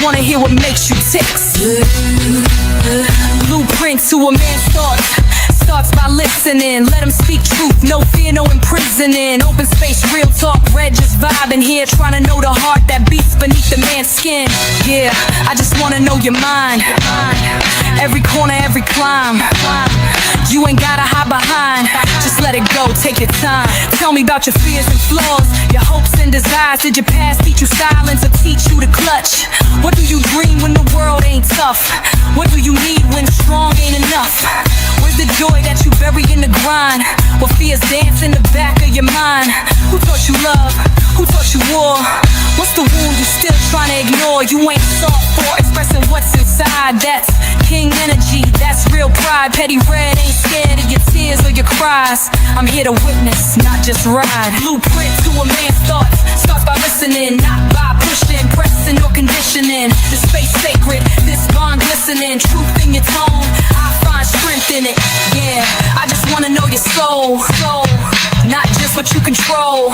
wanna hear what makes you tick. Blueprint to a man's thoughts. Starts by listening, let him speak truth. No fear, no imprisoning. Open space, real talk, red, just vibing here. Trying to know the heart that beats beneath the man's skin. Yeah, I just wanna know your mind. Every corner, every climb. You ain't gotta hide behind. Just let it go, take your time. Tell me about your fears and flaws, your hopes and desires. Did your past teach you silence or teach you to clutch? What do you dream when the world ain't tough? What do you need when strong ain't enough? Where's the joy that you bury in the grind? What fears dance in the back of your mind? Who taught you love? Who taught you war? What's the wound you still trying to ignore? You ain't soft for expressing what's inside. That's king energy, that's real pride. Petty red ain't scared of your tears or your cries. I'm here to witness, not just ride. Blueprint to a man's thoughts. Starts by listening, not by pushing, pressing or conditioning. The space sacred, this bond glistening. Truth in your tone, I find strength in it. Yeah, I just wanna know your soul, not just what you control.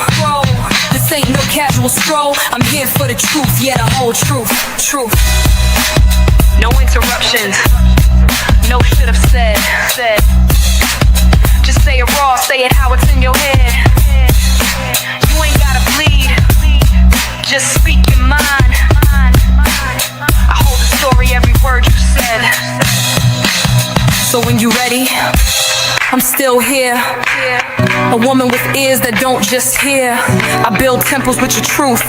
This ain't no casual stroll. I'm here for the truth, yeah, the whole truth. No interruptions, no should have said. Just say it raw, say it how it's in your head. You ain't gotta bleed, just speak your mind. I hold the story, every word you said. So when you ready, I'm still here. A woman with ears that don't just hear. I build temples with your truth,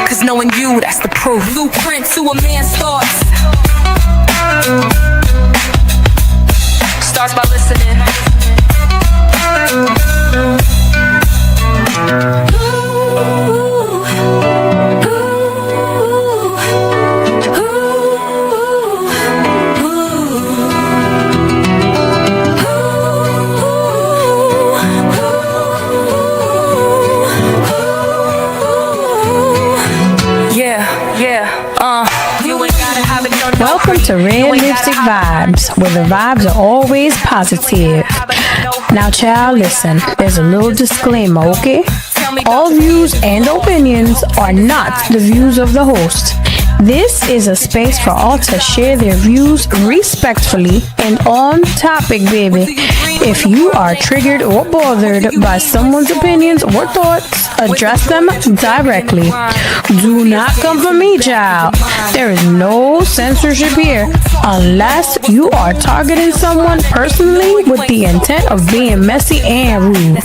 cause knowing you, that's the proof. Blueprint to a man's thoughts. Starts by listening. Welcome to Red Lipstick Vibes, where the vibes are always positive. Now, child, listen, there's a little disclaimer, okay? All views and opinions are not the views of the host. This is a space for all to share their views respectfully and on topic, baby. If you are triggered or bothered by someone's opinions or thoughts, address them directly. Do not come for me, child. There is no censorship here unless you are targeting someone personally with the intent of being messy and rude.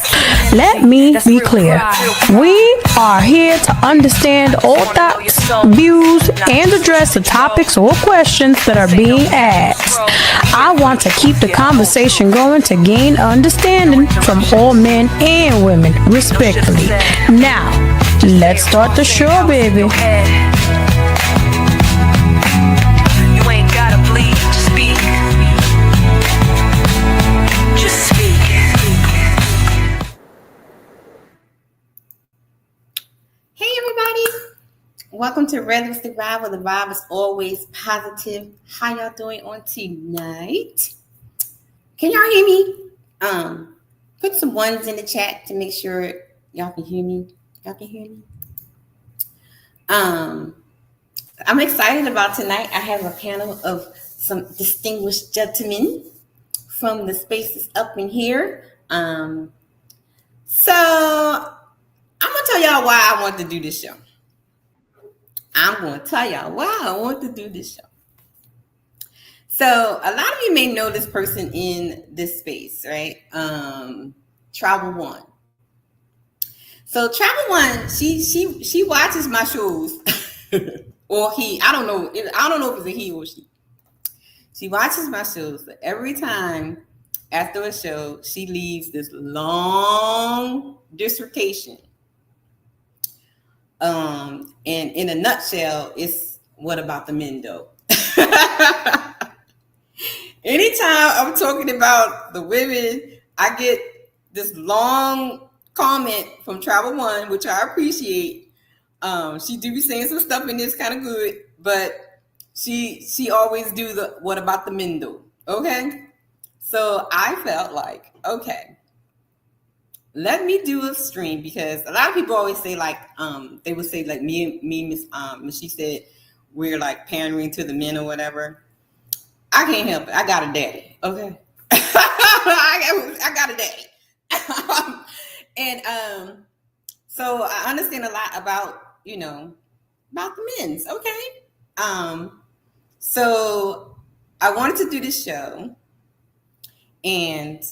Let me be clear. We are here to understand all thoughts, views, and address the topics or questions that are being asked. I want to keep the conversation going to gain understanding from all men and women, respectfully. Now, let's start the show, baby. You ain't gotta bleed, just speak. Just speak. Hey everybody, welcome to Red Lipstick Vibe, where the vibe is always positive. How y'all doing on tonight? Can y'all hear me? Put some ones in the chat to make sure y'all can hear me. Y'all can hear me? I'm excited about tonight. I have a panel of some distinguished gentlemen from the spaces up in here. So I'm going to tell y'all why I want to do this show. So a lot of you may know this person in this space, right? Travel One. So Travel One, she watches my shows, or he. I don't know if it's a he or she. She watches my shows. But every time after a show, she leaves this long dissertation. And in a nutshell, it's what about the men though? Anytime I'm talking about the women, I get this long comment from Travel One, which I appreciate. She do be saying some stuff in this kind of good, but she always do the what about the men though? Okay, so I felt like, okay, let me do a stream, because a lot of people always say like they would say like me Miss she said, we're like pandering to the men or whatever. I can't help it. I got a daddy. Okay. I got a daddy. And so I understand a lot about, about the men's. Okay. So I wanted to do this show, and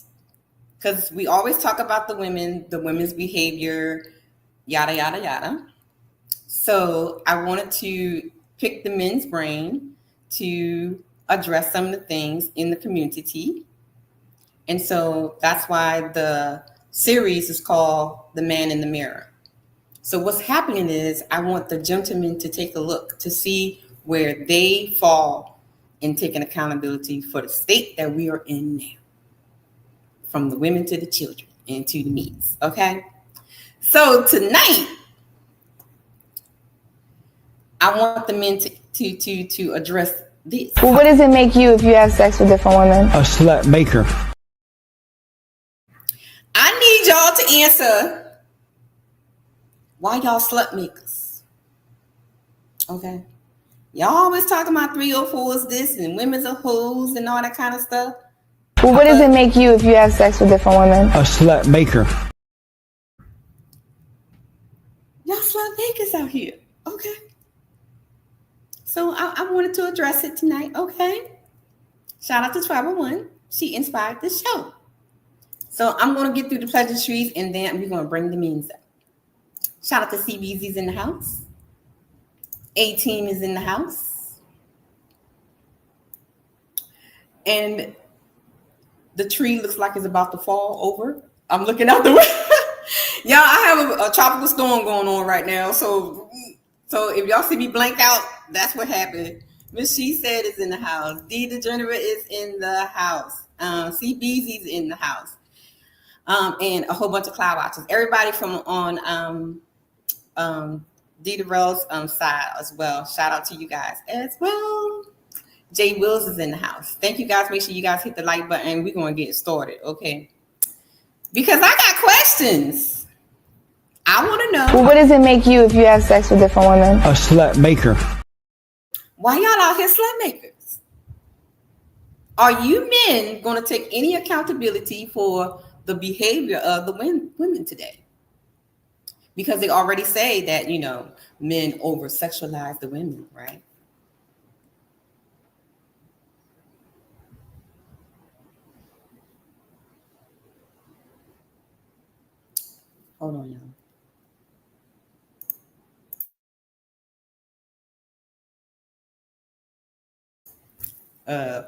because we always talk about the women's behavior, yada, yada, yada. So I wanted to pick the men's brain to address some of the things in the community. And so that's why the series is called The Man in the Mirror. So what's happening is I want the gentlemen to take a look to see where they fall in taking accountability for the state that we are in now. From the women to the children and to the me's. Okay. So tonight, I want the men to address this. Well, what does it make you if you have sex with different women? A slut maker. I need y'all to answer why y'all slut makers. Okay. Y'all always talking about 304s this and women's are hoes and all that kind of stuff. Well, what does it make you if you have sex with different women? A slut maker. Y'all slut makers out here. Okay. So I wanted to address it tonight. Okay. Shout out to Tribal One. She inspired this show. So I'm going to get through the pleasantries and then we're going to bring the means up. Shout out to CBZ's in the house. A-Team is in the house. And the tree looks like it's about to fall over. I'm looking out the window. Y'all, I have a tropical storm going on right now. So if y'all see me blank out, that's what happened. Miss She Said is in the house. D Degenerate is in the house. CBZ's in the house. And a whole bunch of cloud watchers. Everybody from on D Darrell's side as well. Shout out to you guys as well. Jay Wills is in the house. Thank you guys. Make sure you guys hit the like button and we're going to get started, okay? Because I got questions. I want to know. Well, what does it make you if you have sex with different women? A slut maker. Why y'all out here slut makers? Are you men going to take any accountability for the behavior of the women today? Because they already say that, men over-sexualize the women, right? Hold on, y'all.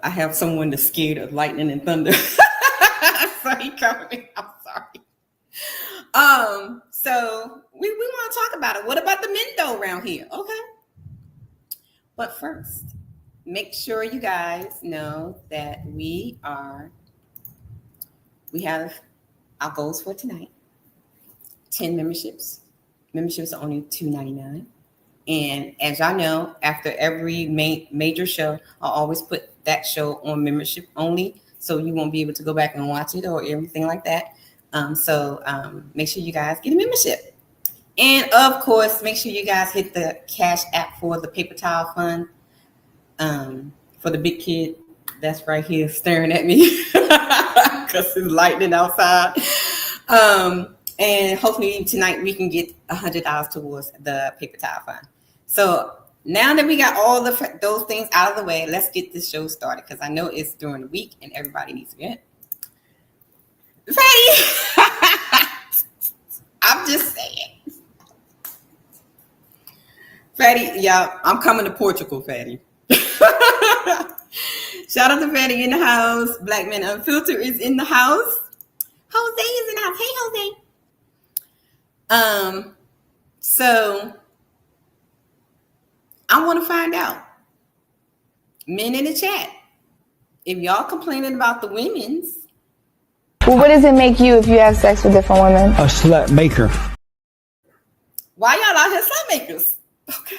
I have someone that's scared of lightning and thunder. So he coming. I'm sorry. So we want to talk about it. What about the men though around here? Okay. But first, make sure you guys know that we have our goals for tonight. 10 memberships. Memberships are only $2.99. And as y'all know, after every major show, I'll always put that show on membership only, so you won't be able to go back and watch it or everything like that. So make sure you guys get a membership. And of course, make sure you guys hit the Cash App for the paper towel fund for the big kid that's right here staring at me because it's lightning outside. And hopefully tonight we can get $100 towards the paper towel fund. So now that we got all those things out of the way, let's get this show started because I know it's during the week and everybody needs to get it. Fatty, I'm just saying. Fatty, y'all, I'm coming to Portugal, Fatty. Shout out to Fatty in the house. Black Men Unfiltered is in the house. Jose is in the house. Hey, Jose. So I want to find out, men in the chat, if y'all complaining about the women's. Well, what does it make you if you have sex with different women? A slut maker. Why y'all out here slut makers? Okay.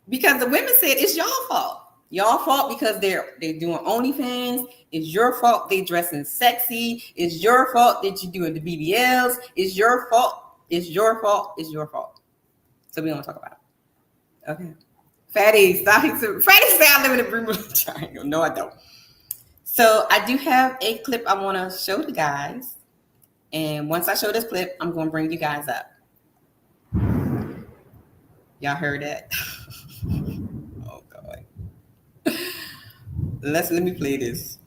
Because the women said it's y'all fault. Y'all fault because they're doing OnlyFans. It's your fault they dressing sexy. It's your fault that you doing the BBLs. It's your fault. It's your fault. It's your fault. So we don't talk about it. Okay. Fatty, stop. Freddie say I live in a Bermuda Triangle. No, I don't. So I do have a clip I want to show the guys. And once I show this clip, I'm going to bring you guys up. Y'all heard that? Oh, God. Let me play this.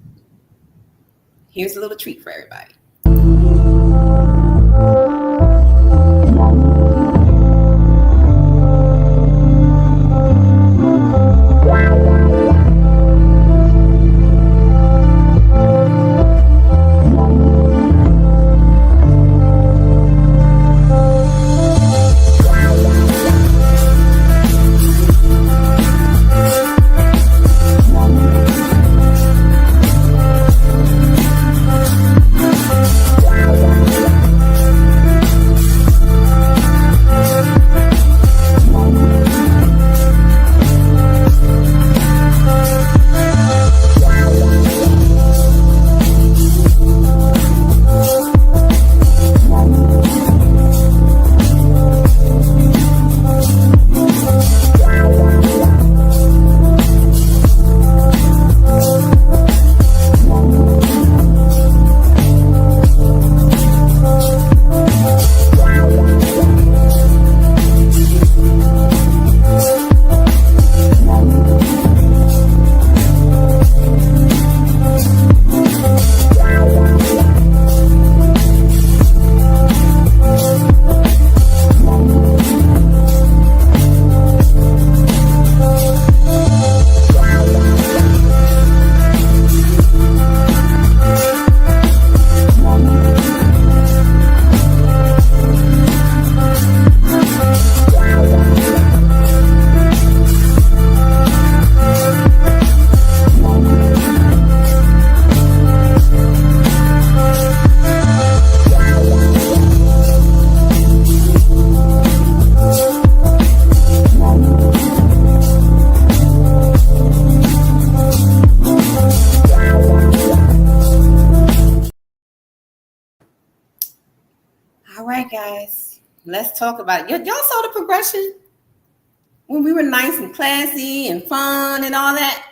Here's a little treat for everybody. All right, guys, let's talk about it. Y'all saw the progression when we were nice and classy and fun and all that.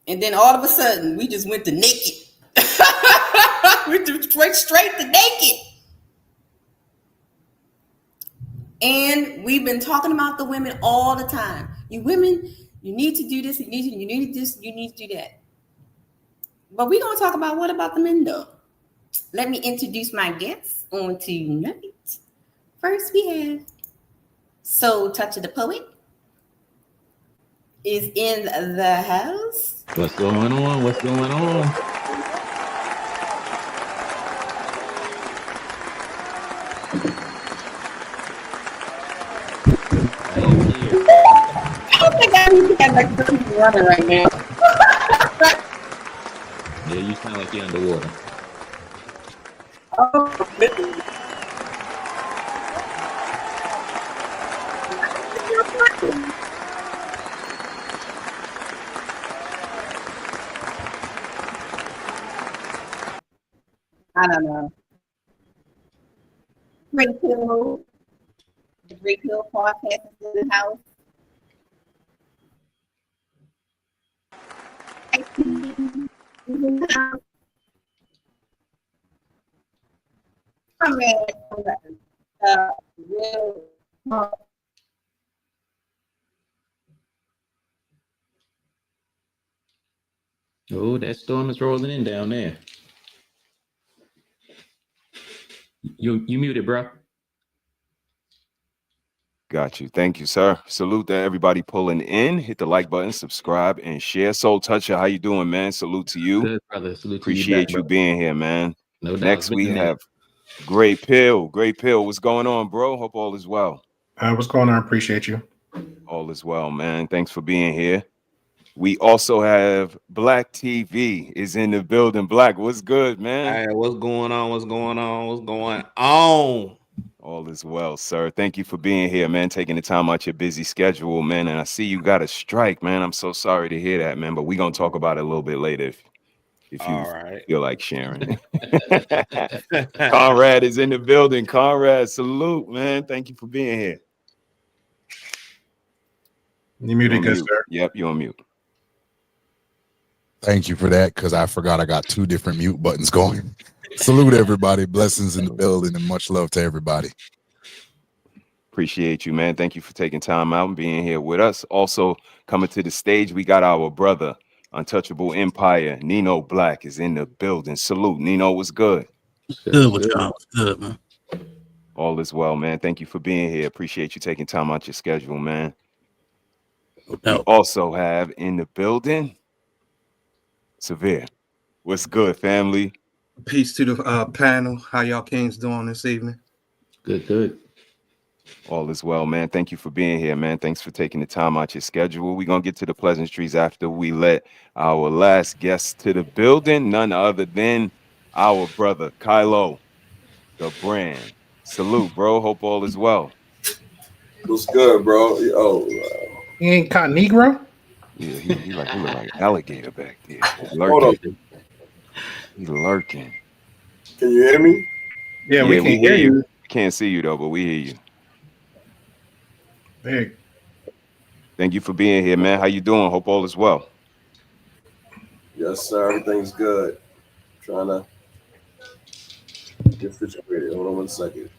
And then all of a sudden, we just went to naked. We just went straight to naked. And we've been talking about the women all the time. You women, you need to do this, you need to do this, you need to do that. But we're going to talk about what about the men, though? Let me introduce my guests on tonight. First, we have Soul Toucher the Poet is in the house. What's going on? What's going on? I don't think I need to get like the water right now. Yeah, you sound like you're underwater. Oh, I don't know. Great Hill, the Great Hill podcast is in the house. Oh, that storm is rolling in down there. You muted, bro. Got you. Thank you, sir. Salute to everybody pulling in. Hit the like button, subscribe, and share. Soul Toucher, how you doing, man? Salute to you. Good, brother. Salute Appreciate to you, you being here, man. No doubt. Next, we have Great Pill. Great Pill. What's going on, bro? Hope all is well. What's going on? Appreciate you. All is well, man. Thanks for being here. We also have Black TV is in the building. Black, what's good, man? Hey, what's going on? What's going on? What's going on? All is well, sir. Thank you for being here, man. Taking the time out your busy schedule, man. And I see you got a strike, man. I'm so sorry to hear that, man. But we're gonna talk about it a little bit later if you feel like sharing. Conrad is in the building. Conrad, salute, man. Thank you for being here. You muted, good sir. Yep, you're on mute. Thank you for that, because I forgot I got 2 different mute buttons going. Salute everybody. Blessings in the building and much love to everybody. Appreciate you, man. Thank you for taking time out and being here with us. Also coming to the stage, we got our brother, Untouchable Empire, Nino Black is in the building. Salute, Nino. What's good? Good with y'all. Good, man. All is well, man. Thank you for being here. Appreciate you taking time out your schedule, man. We also have in the building, Severe. What's good, family? Peace to the panel. How y'all kings doing this evening? Good. All is well, man. Thank you for being here, man. Thanks for taking the time out your schedule. We're going to get to the pleasantries after we let our last guest to the building, none other than our brother, Kylo, the brand. Salute, bro. Hope all is well. What's good, bro? He ain't caught Negro? Yeah, he look like alligator back there. Hold up. He's lurking. Can you hear me? Yeah, we can hear you. Can't see you though, but we hear you. Big. Thank you for being here, man. How you doing? Hope all is well. Yes, sir. Everything's good. Trying to get situated. Hold on 1 second.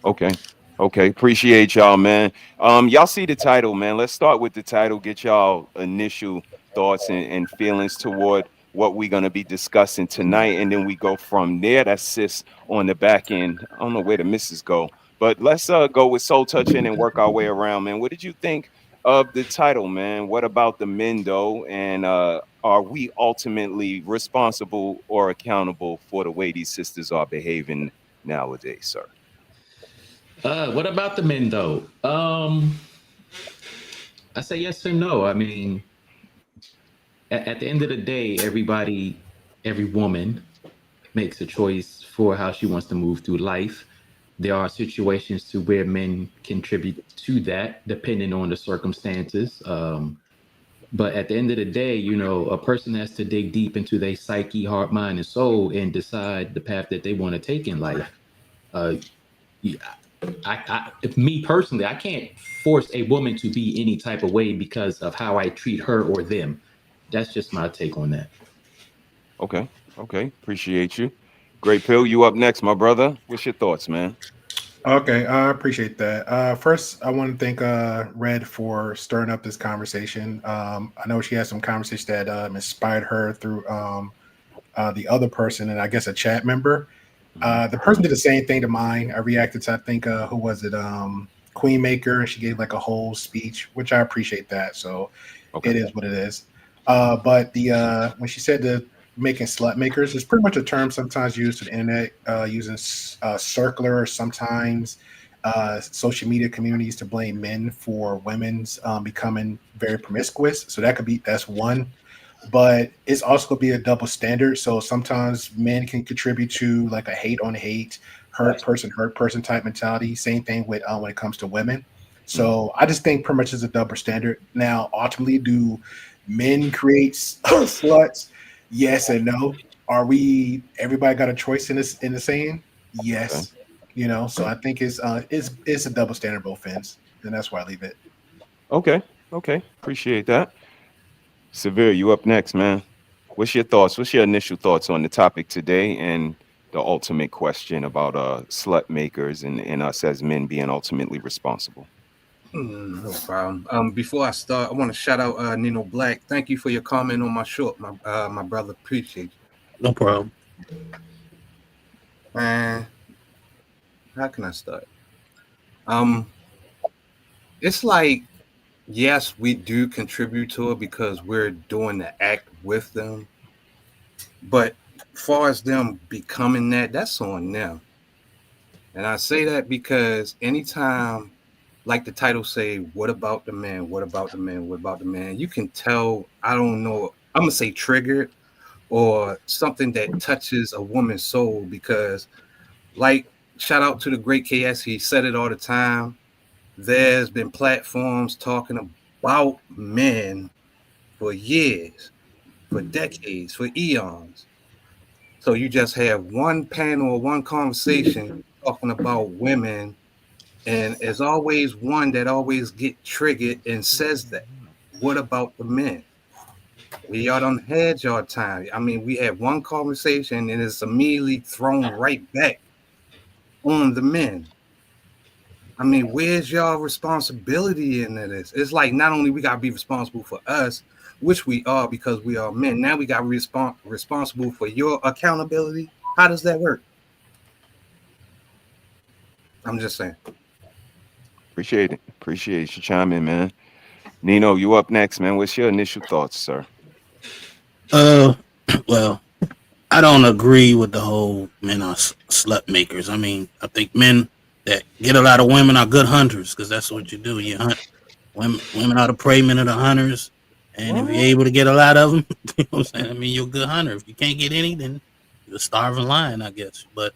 Okay. Appreciate y'all, man. Y'all see the title, man. Let's start with the title. Get y'all initial thoughts and feelings toward what we're going to be discussing tonight. And then we go from there. That's Sis on the back end. I don't know where the misses go. But let's go with Soul Touching and work our way around, man. What did you think of the title, man? What about the men, though? And are we ultimately responsible or accountable for the way these sisters are behaving nowadays, sir? What about the men, though? I say yes and no. I mean, at the end of the day, every woman makes a choice for how she wants to move through life. There are situations to where men contribute to that, depending on the circumstances. But at the end of the day, you know, a person has to dig deep into their psyche, heart, mind, and soul and decide the path that they want to take in life. If me personally, I can't force a woman to be any type of way because of how I treat her or them. That's just my take on that. Okay. Appreciate you. Great Pill, you up next, my brother. What's your thoughts, man? Okay, I appreciate that. First, I want to thank Red for stirring up this conversation. I know she had some conversation that inspired her through the other person, and I guess a chat member. The person did the same thing to mine. I reacted to, I think, who was it? Queen Maker, and she gave like a whole speech, which I appreciate that. So It is what it is. But the when she said the making slut makers is pretty much a term sometimes used to the internet, using circular or sometimes social media communities to blame men for women's becoming very promiscuous. So that's one. But it's also going to be a double standard. So sometimes men can contribute to like a hate on hate, hurt person type mentality. Same thing with when it comes to women. So I just think pretty much is a double standard. Now, ultimately, do men create sluts? Yes and no. Everybody got a choice in the saying? Yes. You know, so I think it's a double standard both ends, and that's why I leave it. Okay. Appreciate that. Severe, you up next, man. What's your thoughts? What's your initial thoughts on the topic today and the ultimate question about slut makers and us as men being ultimately responsible? No problem. Before I start, I want to shout out Nino Black. Thank you for your comment on my short, my brother. Appreciate you. No problem. Man, how can I start? It's like, yes, we do contribute to it because we're doing the act with them. But as far as them becoming that's on them. And I say that because anytime, like the title say, what about the man? What about the man? What about the man? You can tell, I don't know, I'm going to say triggered or something that touches a woman's soul because, like, shout out to the great KS, he said it all the time. There's been platforms talking about men for years, for decades, for eons. So you just have one panel or one conversation talking about women And there's always one that always get triggered and says that. What about the men? Y'all done had y'all time. I mean, we had one conversation and it's immediately thrown right back on the men. I mean, where's y'all responsibility in this? It's like not only we gotta be responsible for us, which we are because we are men. Now we got responsible for your accountability. How does that work? I'm just saying. Appreciate it. Appreciate you chiming, man. Nino, you up next, man. What's your initial thoughts, sir? Well, I don't agree with the whole men are slut makers. I mean, I think men that get a lot of women are good hunters because that's what you do. You hunt. Women are the prey, men are the hunters. And if you're able to get a lot of them, you know what I'm saying? I mean, you're a good hunter. If you can't get any, then you're a starving lion, I guess. But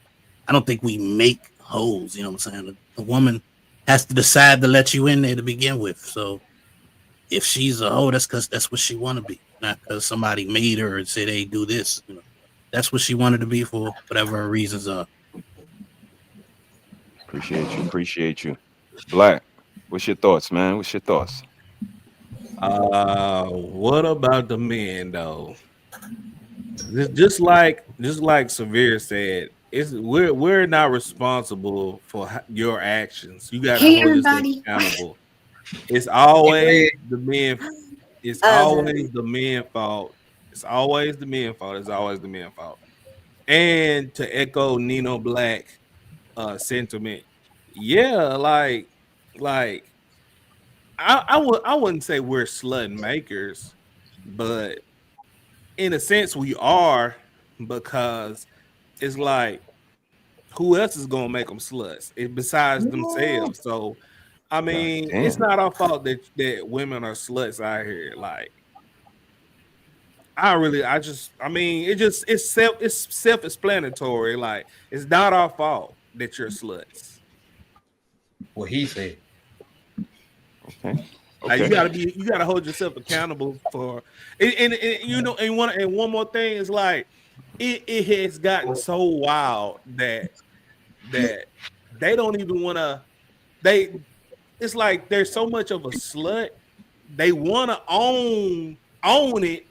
I don't think we make hoes, you know what I'm saying? The woman has to decide to let you in there to begin with. So if she's a hoe, that's because that's what she want to be, not because somebody made her and said, hey, do this. You know, that's what she wanted to be for whatever her reasons are. Appreciate you. Black, what's your thoughts, man? What's your thoughts? What about the men though? Just like Severe said, we're not responsible for your actions. You got to hold yourself accountable. It's always the men. It's always the men's fault. It's always the men's fault. It's always the men's fault. And to echo Nino Black sentiment, yeah, like I wouldn't say we're slut makers, but in a sense we are, because it's like who else is gonna make them sluts besides themselves? So I mean, it's not our fault that women are sluts out here. Like it's self-explanatory. Like it's not our fault that you're sluts. What he said. Okay. Like you gotta hold yourself accountable for and you know, and one more thing is like it has gotten so wild that they don't even want to. It's like there's so much of a slut. They want to own it,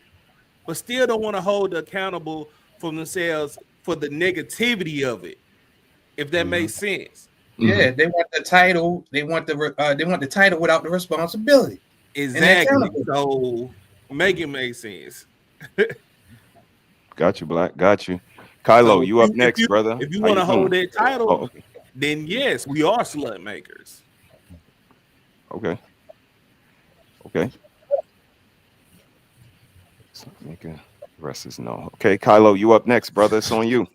but still don't want to hold accountable for themselves for the negativity of it. If that makes sense. Yeah, they want the title. They want the title without the responsibility. Exactly. So make it make sense. Got you, Black. Got you. Kylo, so you up next, brother. If you want to hold that title, then yes, we are slut makers. Okay. So make the rest is no. Okay, Kylo, you up next, brother. It's on you.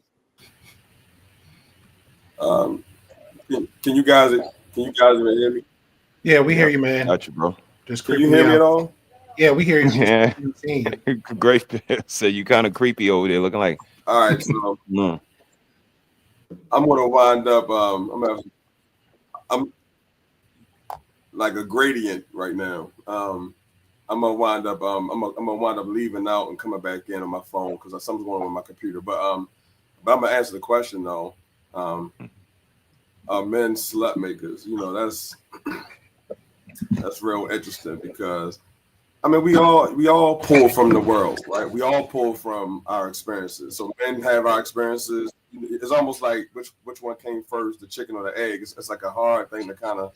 Can you guys even hear me? Yeah, we hear you, man. Got you, bro. Just can you hear me at all? Yeah, we hear you. Yeah. Great. So you kind of creepy over there, looking like. All right, so I'm gonna wind up. I'm like a gradient right now. I'm gonna wind up. I'm gonna wind up leaving out and coming back in on my phone because something's going on with my computer. But I'm gonna answer the question though. Men slut makers, you know, that's real interesting because I mean we all pull from the world, right? We all pull from our experiences. So men have our experiences. It's almost like which one came first, the chicken or the egg. It's like a hard thing to kind of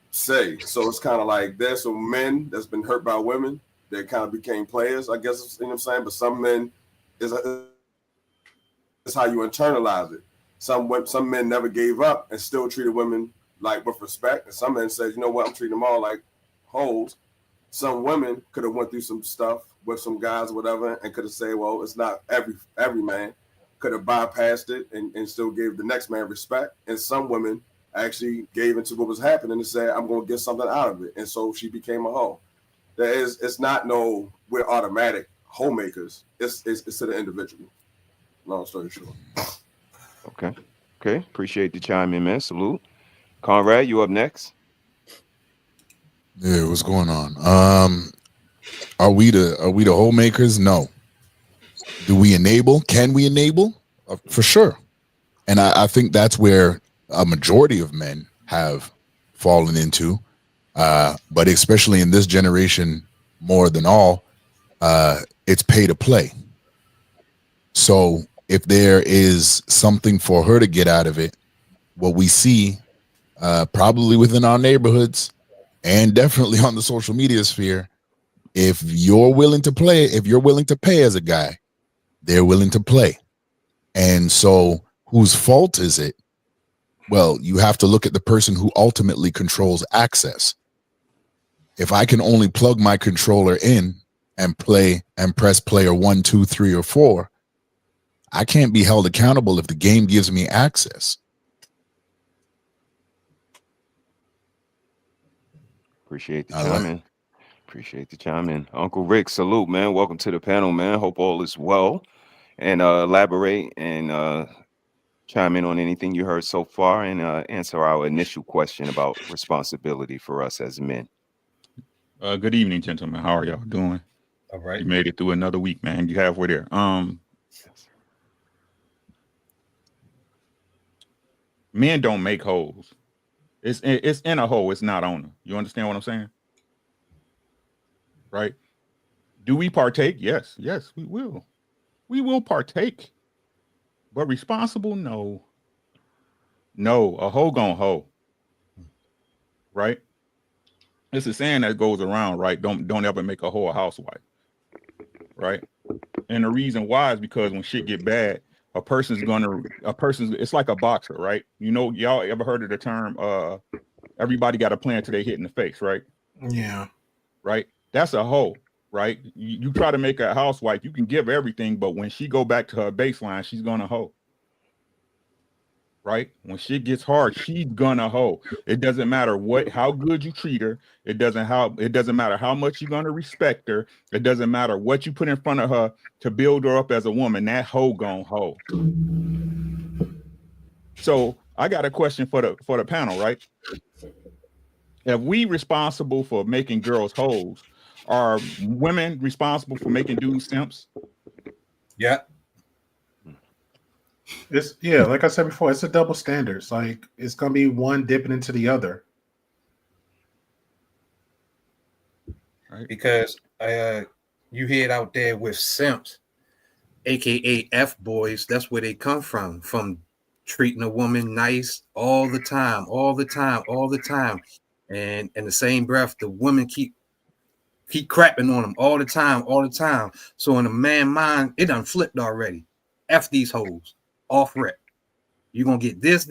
say. So it's kind of like there's some men that's been hurt by women that kind of became players, I guess, you know what I'm saying? But some men is how you internalize it. Some men never gave up and still treated women like with respect. And some men said, you know what, I'm treating them all like hoes. Some women could have went through some stuff with some guys or whatever and could have said, well, it's not every man. Could have bypassed it and still gave the next man respect. And some women actually gave into what was happening and said, I'm going to get something out of it. And so she became a hoe. It's not we're automatic homemakers. It's to the individual. Long story short. Okay. Appreciate the chime in, man. Salute. Conrad, you up next? Yeah, what's going on? Are we the homemakers? No. Do we enable? Can we enable? For sure. And I think that's where a majority of men have fallen into. But especially in this generation, more than all, it's pay to play. So if there is something for her to get out of it, what we see probably within our neighborhoods and definitely on the social media sphere, if you're willing to play, if you're willing to pay as a guy, they're willing to play. And so whose fault is it? Well, you have to look at the person who ultimately controls access. If I can only plug my controller in and play and press player 1, 2, 3, or 4, I can't be held accountable if the game gives me access. Appreciate the chime in. Appreciate the chime in. Uncle Rick, salute, man. Welcome to the panel, man. Hope all is well. And elaborate and chime in on anything you heard so far and answer our initial question about responsibility for us as men. Good evening, gentlemen. How are y'all doing? All right. You made it through another week, man. You halfway there. Men don't make holes. It's in a hole. It's not on them. You understand what I'm saying? Right? Do we partake? Yes, we will. We will partake. But responsible? No. No, a hoe gon' hoe. Right? It's a saying that goes around, right? Don't ever make a hoe a housewife. Right? And the reason why is because when shit get bad, it's like a boxer, right? You know, y'all ever heard of the term everybody got a plan till they hit in the face, right? Yeah. Right? That's a hoe, right? You try to make a housewife, you can give everything, but when she go back to her baseline, she's gonna hoe. Right? When shit gets hard, she's gonna hoe. It doesn't matter how good you treat her. It doesn't matter how much you're gonna respect her. It doesn't matter what you put in front of her to build her up as a woman. That hoe gonna hoe. So I got a question for the panel, right? If we responsible for making girls hoes, are women responsible for making dudes simps? Yeah. Like I said before, it's a double standard. It's like it's gonna be one dipping into the other. Right. Because you hear it out there with simps, aka F boys, that's where they come from treating a woman nice all the time. And in the same breath, the women keep crapping on them all the time. So in a man mind, it done flipped already. F these hoes. Off rip. You're gonna get this.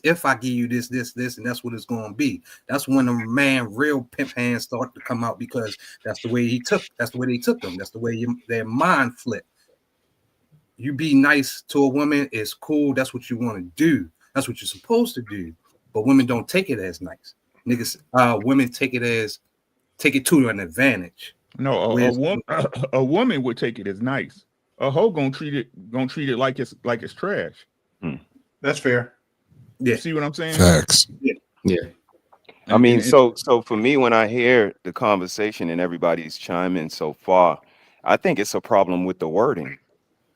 If I give you this, and that's what it's gonna be. That's when a man real pimp hands start to come out because that's the way they took them. That's the way their mind flipped. You be nice to a woman, it's cool. That's what you want to do. That's what you're supposed to do. But women don't take it as nice. Niggas, women take it to an advantage. No, a woman would take it as nice. A hoe gonna treat it like it's trash. That's fair. Yeah. You see what I'm saying? Facts. Yeah. I mean, so for me, when I hear the conversation and everybody's chiming so far, I think it's a problem with the wording.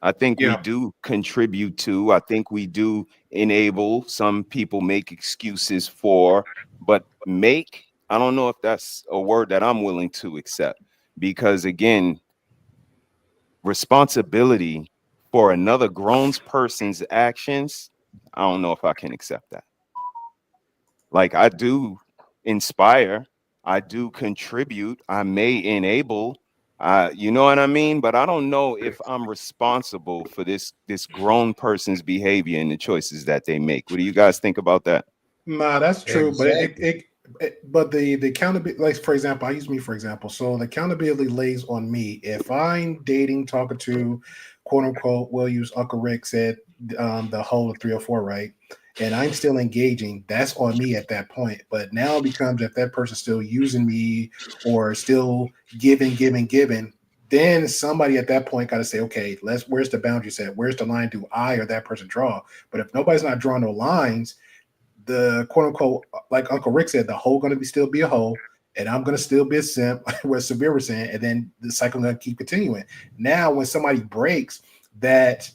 I think we do contribute to, I think we do enable, some people make excuses for, but I don't know if that's a word that I'm willing to accept, because again, responsibility for another grown person's actions, I don't know if I can accept that. Like, I do inspire, I do contribute, I may enable, you know what I mean? But I don't know if I'm responsible for this grown person's behavior and the choices that they make. What do you guys think about that? Nah, that's true. Exactly. But the accountability, like for example, I use me for example. So the accountability lays on me. If I'm dating, talking to, quote unquote, we'll use Uncle Rick said the whole 304, right? And I'm still engaging, that's on me at that point. But now it becomes if that person's still using me or still giving, then somebody at that point got to say, okay, where's the boundary set? Where's the line do I or that person draw? But if nobody's not drawing no lines, the quote unquote, like Uncle Rick said, the hoe gonna still be a hoe, and I'm gonna still be a simp, what Severe was saying, and then the cycle gonna keep continuing. Now, when somebody breaks that,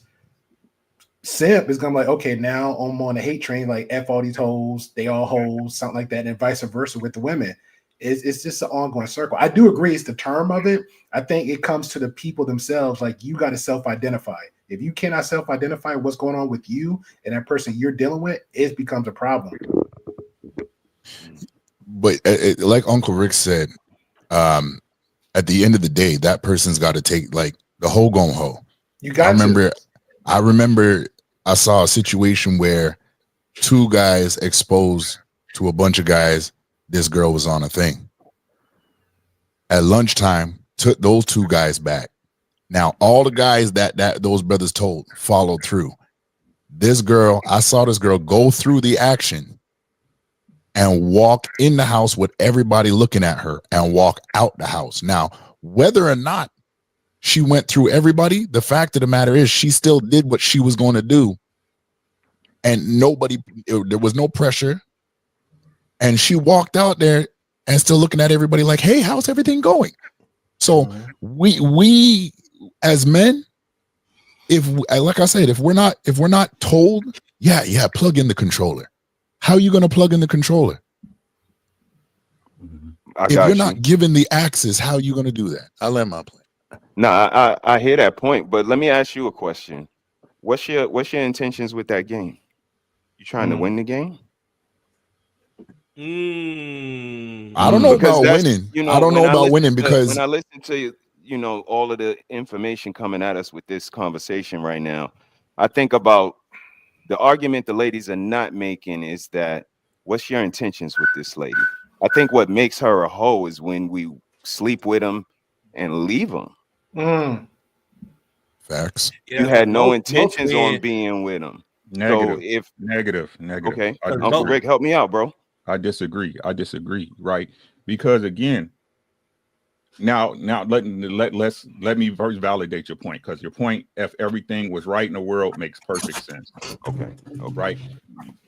simp is gonna be like, okay, now I'm on the hate train, like F all these hoes, they all hoes, something like that, and vice versa with the women. It's just an ongoing circle. I do agree it's the term of it. I think it comes to the people themselves, like you got to self-identify. If you cannot self-identify what's going on with you and that person you're dealing with, it becomes a problem. But like Uncle Rick said, at the end of the day, that person's got to take like the hoe gon' hoe. You got I remember I saw a situation where two guys exposed to a bunch of guys this girl was on a thing. At lunchtime, took those two guys back. Now, all the guys that those brothers told followed through. This girl, I saw this girl go through the action and walk in the house with everybody looking at her and walk out the house. Now, whether or not she went through everybody, the fact of the matter is she still did what she was going to do. And there was no pressure. And she walked out there and still looking at everybody like, hey, how's everything going? So we as men, like I said, if we're not told, yeah, plug in the controller. How are you going to plug in the controller? If you're not given the access, how are you going to do that? I'll let my play. No, I hear that point, but let me ask you a question. What's your intentions with that game? You trying to win the game? I don't know about winning. I don't know about winning because when I listen to all of the information coming at us with this conversation right now, I think about the argument the ladies are not making is that what's your intentions with this lady? I think what makes her a hoe is when we sleep with them and leave them. Facts. You had no intentions on being with them. Negative. So negative. Okay, Uncle Rick, help me out, bro. I disagree, right? Because again, now let me first validate your point, because your point, if everything was right in the world, makes perfect sense. Okay. Right.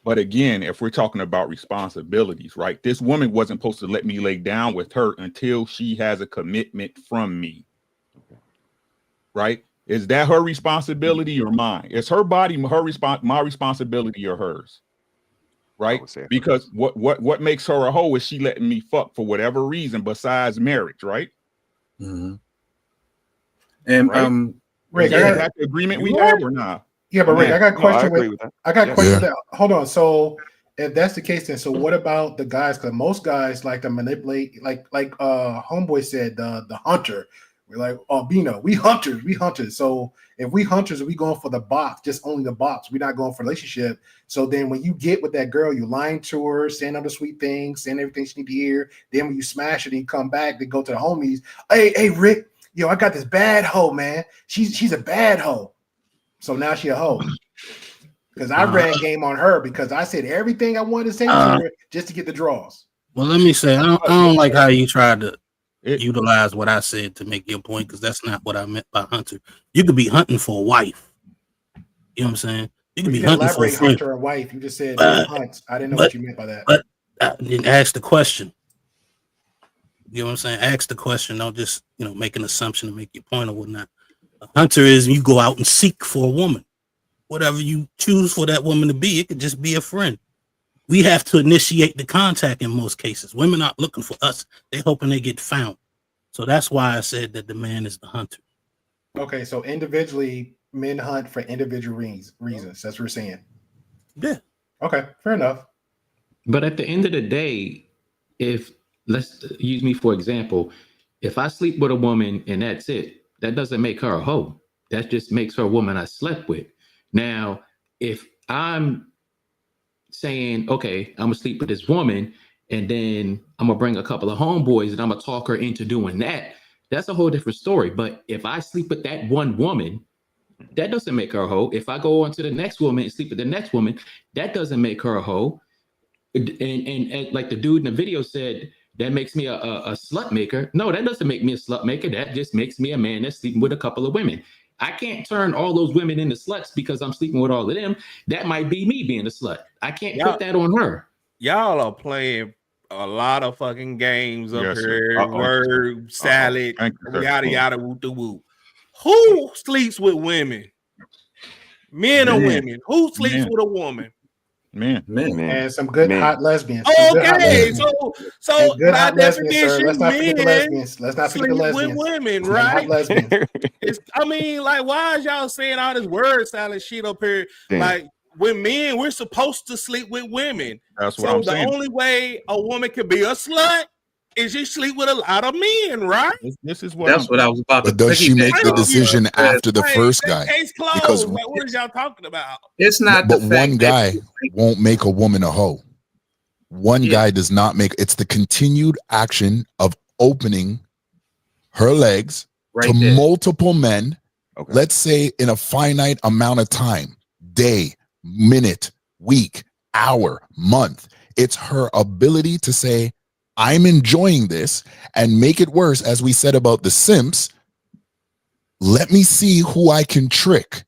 But again, if we're talking about responsibilities, right? This woman wasn't supposed to let me lay down with her until she has a commitment from me. Right? Is that her responsibility or mine? Is her body my responsibility or hers? Right? Because what makes her a hoe is she letting me fuck for whatever reason besides marriage, right? And right? Rick, is that the agreement we have or not? Yeah, but Rick, I got a question. I got a question. Yeah. Hold on. So if that's the case, then so what about the guys? Because most guys like to manipulate, like Homeboy said, the hunter. We're like, oh, Bino, we hunters. So if we hunters, we going for the box, just only the box. We're not going for relationship. So then when you get with that girl, you lying to her, saying other sweet things, saying everything she need to hear. Then when you smash it and you come back, they go to the homies. Hey, Rick, yo, I got this bad hoe, man. She's a bad hoe. So now she a hoe. Because I ran game on her because I said everything I wanted to say to her just to get the draws. Well, let me say, I don't like how you tried to utilize what I said to make your point, because that's not what I meant by hunter. You could be hunting for a wife. You know what I'm saying? You could be hunting for a friend. Hunter or wife. You just said hunt. I didn't know what you meant by that. But then ask the question. You know what I'm saying? Ask the question. Don't just make an assumption to make your point or whatnot. A hunter is you go out and seek for a woman. Whatever you choose for that woman to be, it could just be a friend. We have to initiate the contact in most cases. Women aren't looking for us. They're hoping they get found. So that's why I said that the man is the hunter. Okay, so individually, men hunt for individual reasons. That's what we're saying. Yeah. Okay, fair enough. But at the end of the day, if let's use me for example, if I sleep with a woman and that's it, that doesn't make her a hoe. That just makes her a woman I slept with. Now, if I'm saying, okay, I'm gonna sleep with this woman and then I'm gonna bring a couple of homeboys and I'm gonna talk her into doing that, that's a whole different story. But if I sleep with that one woman, that doesn't make her a hoe. If I go on to the next woman and sleep with the next woman, that doesn't make her a hoe. And like the dude in the video said, that makes me a slut maker. No, that doesn't make me a slut maker. That just makes me a man that's sleeping with a couple of women. I can't turn all those women into sluts because I'm sleeping with all of them. That might be me being a slut. I can't put that on her. Y'all are playing a lot of fucking games up here. Word salad, yada yada, woo doo woo. Who sleeps with women? Men or women? Who sleeps with a woman? Men. And some good hot lesbians. Okay, so good by hot lesbians, sir. definition, Let's not forget the men lesbians. Let's not forget the sleep lesbians. with women, Some right? hot lesbians. I mean, like, why is y'all saying all this word salad shit up here? Damn. Like, with men, we're supposed to sleep with women. That's what I'm saying. The only way a woman can be a slut is she sleep with a lot of men, right? This is what That's what I was about to. But does she make the decision after the first guy? Case closed. Because like, what is y'all talking about? It's not. But one guy won't make a woman a hoe. One guy does not make. It's the continued action of opening her legs to multiple men. Okay. Let's say in a finite amount of time, day, minute, week, hour, month. It's her ability to say, I'm enjoying this, and make it worse, as we said about the simps. Let me see who I can trick.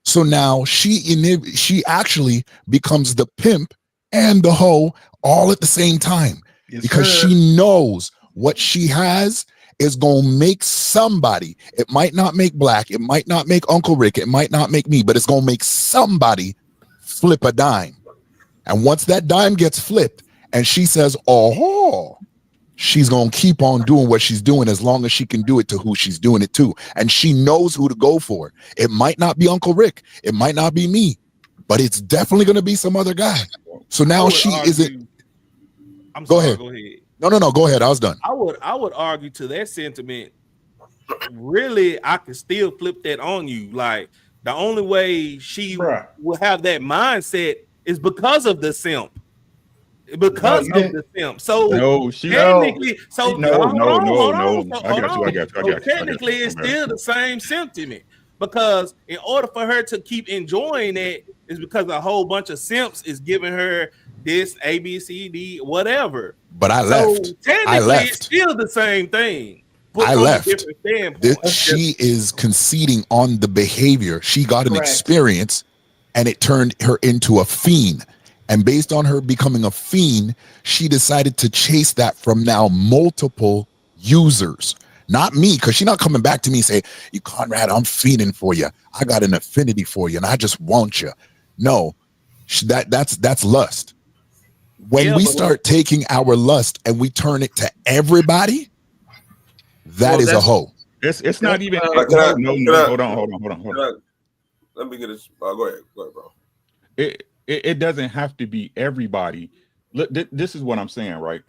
So now she actually becomes the pimp and the hoe all at the same time, because she knows what she has is going to make somebody. It might not make Black, it might not make Uncle Rick, it might not make me, but it's going to make somebody flip a dime. And once that dime gets flipped and she says, oh, she's going to keep on doing what she's doing as long as she can do it to who she's doing it to. And she knows who to go for. It might not be Uncle Rick. It might not be me, but it's definitely going to be some other guy. So now she isn't. Go ahead. No. Go ahead. I was done. I would argue to that sentiment. Really, I can still flip that on you. Like, the only way she will have that mindset is because of the simp. Because of the simp. So technically, I got you. Technically, it's still the same sentiment. Because in order for her to keep enjoying it, is because a whole bunch of simps is giving her this A, B, C, D, whatever. But I left. Technically, it's still the same thing. I left. She is conceding on the behavior. She got an experience, and it turned her into a fiend. And based on her becoming a fiend, she decided to chase that from now multiple users. Not me, because she's not coming back to me and say, you Conrad, I'm fiending for you. I got an affinity for you, and I just want you. No, that's lust. When we start taking our lust and we turn it to everybody, that is a hoe. It's not even. Hold on. Let me get this. Go ahead, bro. It doesn't have to be everybody. Look, this is what I'm saying, right?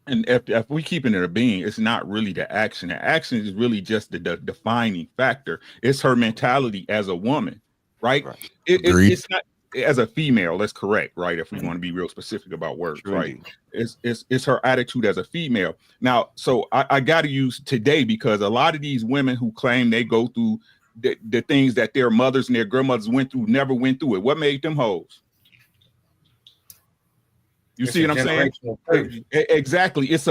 And if we keeping it a being, it's not really the action. The action is really just the defining factor. It's her mentality as a woman, right? It's not as a female. That's correct, right? If we want to be real specific about words, right? It's her attitude as a female. Now, so I got to use today, because a lot of these women who claim they go through the things that their mothers and their grandmothers went through never went through it. What made them hoes? You see what I'm saying? Exactly. It's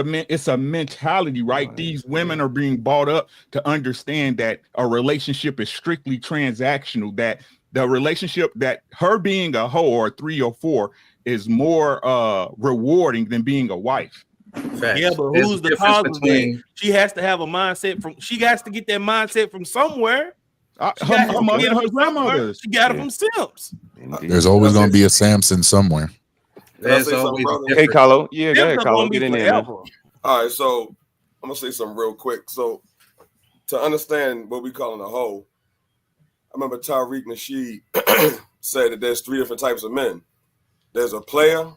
a mentality, right? These women are being brought up to understand that a relationship is strictly transactional, that the relationship, that her being a hoe or 3 or 4 is more rewarding than being a wife. Yeah, but who's the cause of that? She has to have a mindset she has to get that mindset from somewhere. Her mother and her grandmothers. She got it from simps. There's always going to be a Samson somewhere. Hey, Carlo. Yeah, go ahead, Carlo. Get in there. All right, so I'm gonna say something real quick. So to understand what we calling a hoe, I remember Tariq Nasheed said that there's 3 different types of men. There's a player,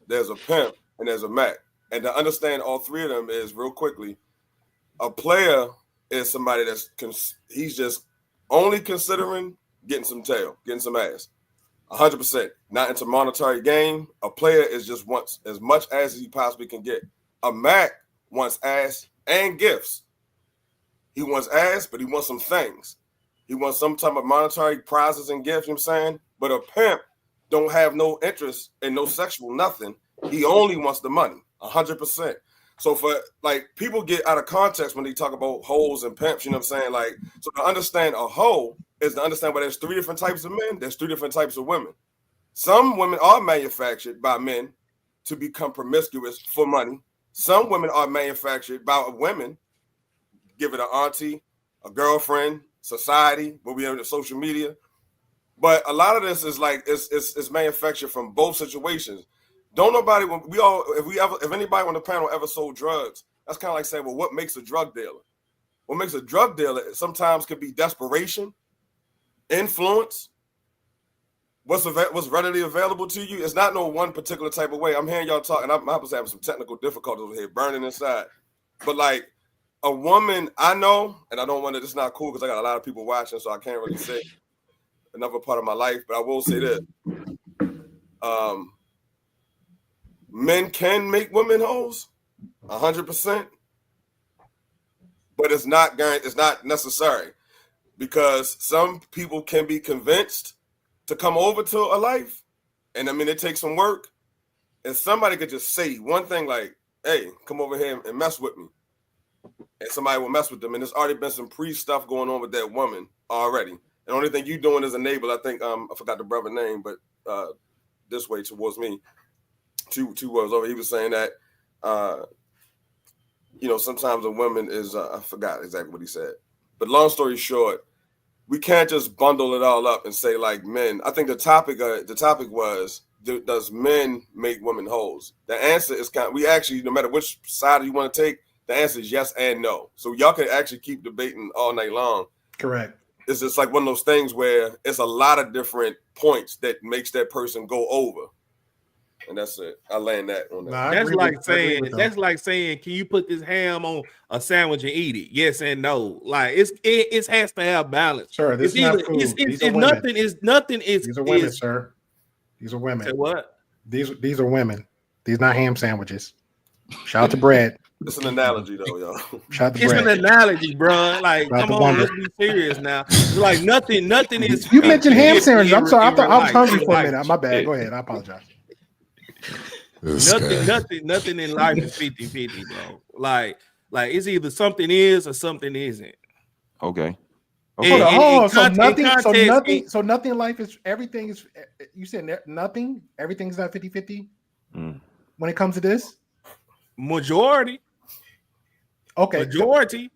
there's a pimp, and there's a Mac. And to understand all 3 of them is, real quickly, a player is somebody he's just only considering getting some tail, getting some ass. 100%. Not into monetary gain. A player is just wants as much as he possibly can get. A Mac wants ass and gifts. He wants ass, but he wants some things. He wants some type of monetary prizes and gifts, you know what I'm saying? But a pimp don't have no interest in no sexual nothing. He only wants the money, 100%. So for like people get out of context when they talk about hoes and pimps, you know what I'm saying? Like, so to understand a hoe is to understand why there's 3 different types of men, there's 3 different types of women. Some women are manufactured by men to become promiscuous for money. Some women are manufactured by women, give it an auntie, a girlfriend, society, where we have the social media. But a lot of this is like it's manufactured from both situations. Don't nobody if anybody on the panel ever sold drugs, that's kind of like saying, well, what makes a drug dealer? What makes a drug dealer sometimes could be desperation, influence, what's readily available to you. It's not no one particular type of way. I'm hearing y'all talk, and I'm having some technical difficulties over here, burning inside. But like a woman I know, and I don't want to, it's not cool because I got a lot of people watching, so I can't really say another part of my life, but I will say this. Men can make women hoes 100%, but it's not necessary, because some people can be convinced to come over to a life, and I mean it takes some work, and somebody could just say one thing like, hey, come over here and mess with me, and somebody will mess with them, and there's already been some pre-stuff going on with that woman already. The only thing you doing is enable. I think I forgot the brother name, but this way towards me, two words over. He was saying that sometimes a woman is I forgot exactly what he said. But long story short, we can't just bundle it all up and say like men. I think the topic was, does men make women hoes? The answer is we actually, no matter which side you want to take, the answer is yes and no. So y'all can actually keep debating all night long. Correct. It's just like one of those things where it's a lot of different points that makes that person go over. And that's it. I land that on that. That's like saying, can you put this ham on a sandwich and eat it? Yes and no. Like it has to have balance. Sir, this is not food. These are women. These are women, sir. These are women. Say what? These are women. These not ham sandwiches. Shout out to Brad. It's an analogy though, y'all. It's an analogy, bro. Like, come on, let's be serious now. It's like nothing is. You mentioned ham sandwiches. I'm sorry. I was hungry for a minute. My bad. Go ahead. I apologize. Nothing in life is 50-50, bro. Like it's either something is or something isn't. Okay. So nothing in life is, everything is, you said nothing, everything's not 50-50 when it comes to this? Majority. Okay. Majority.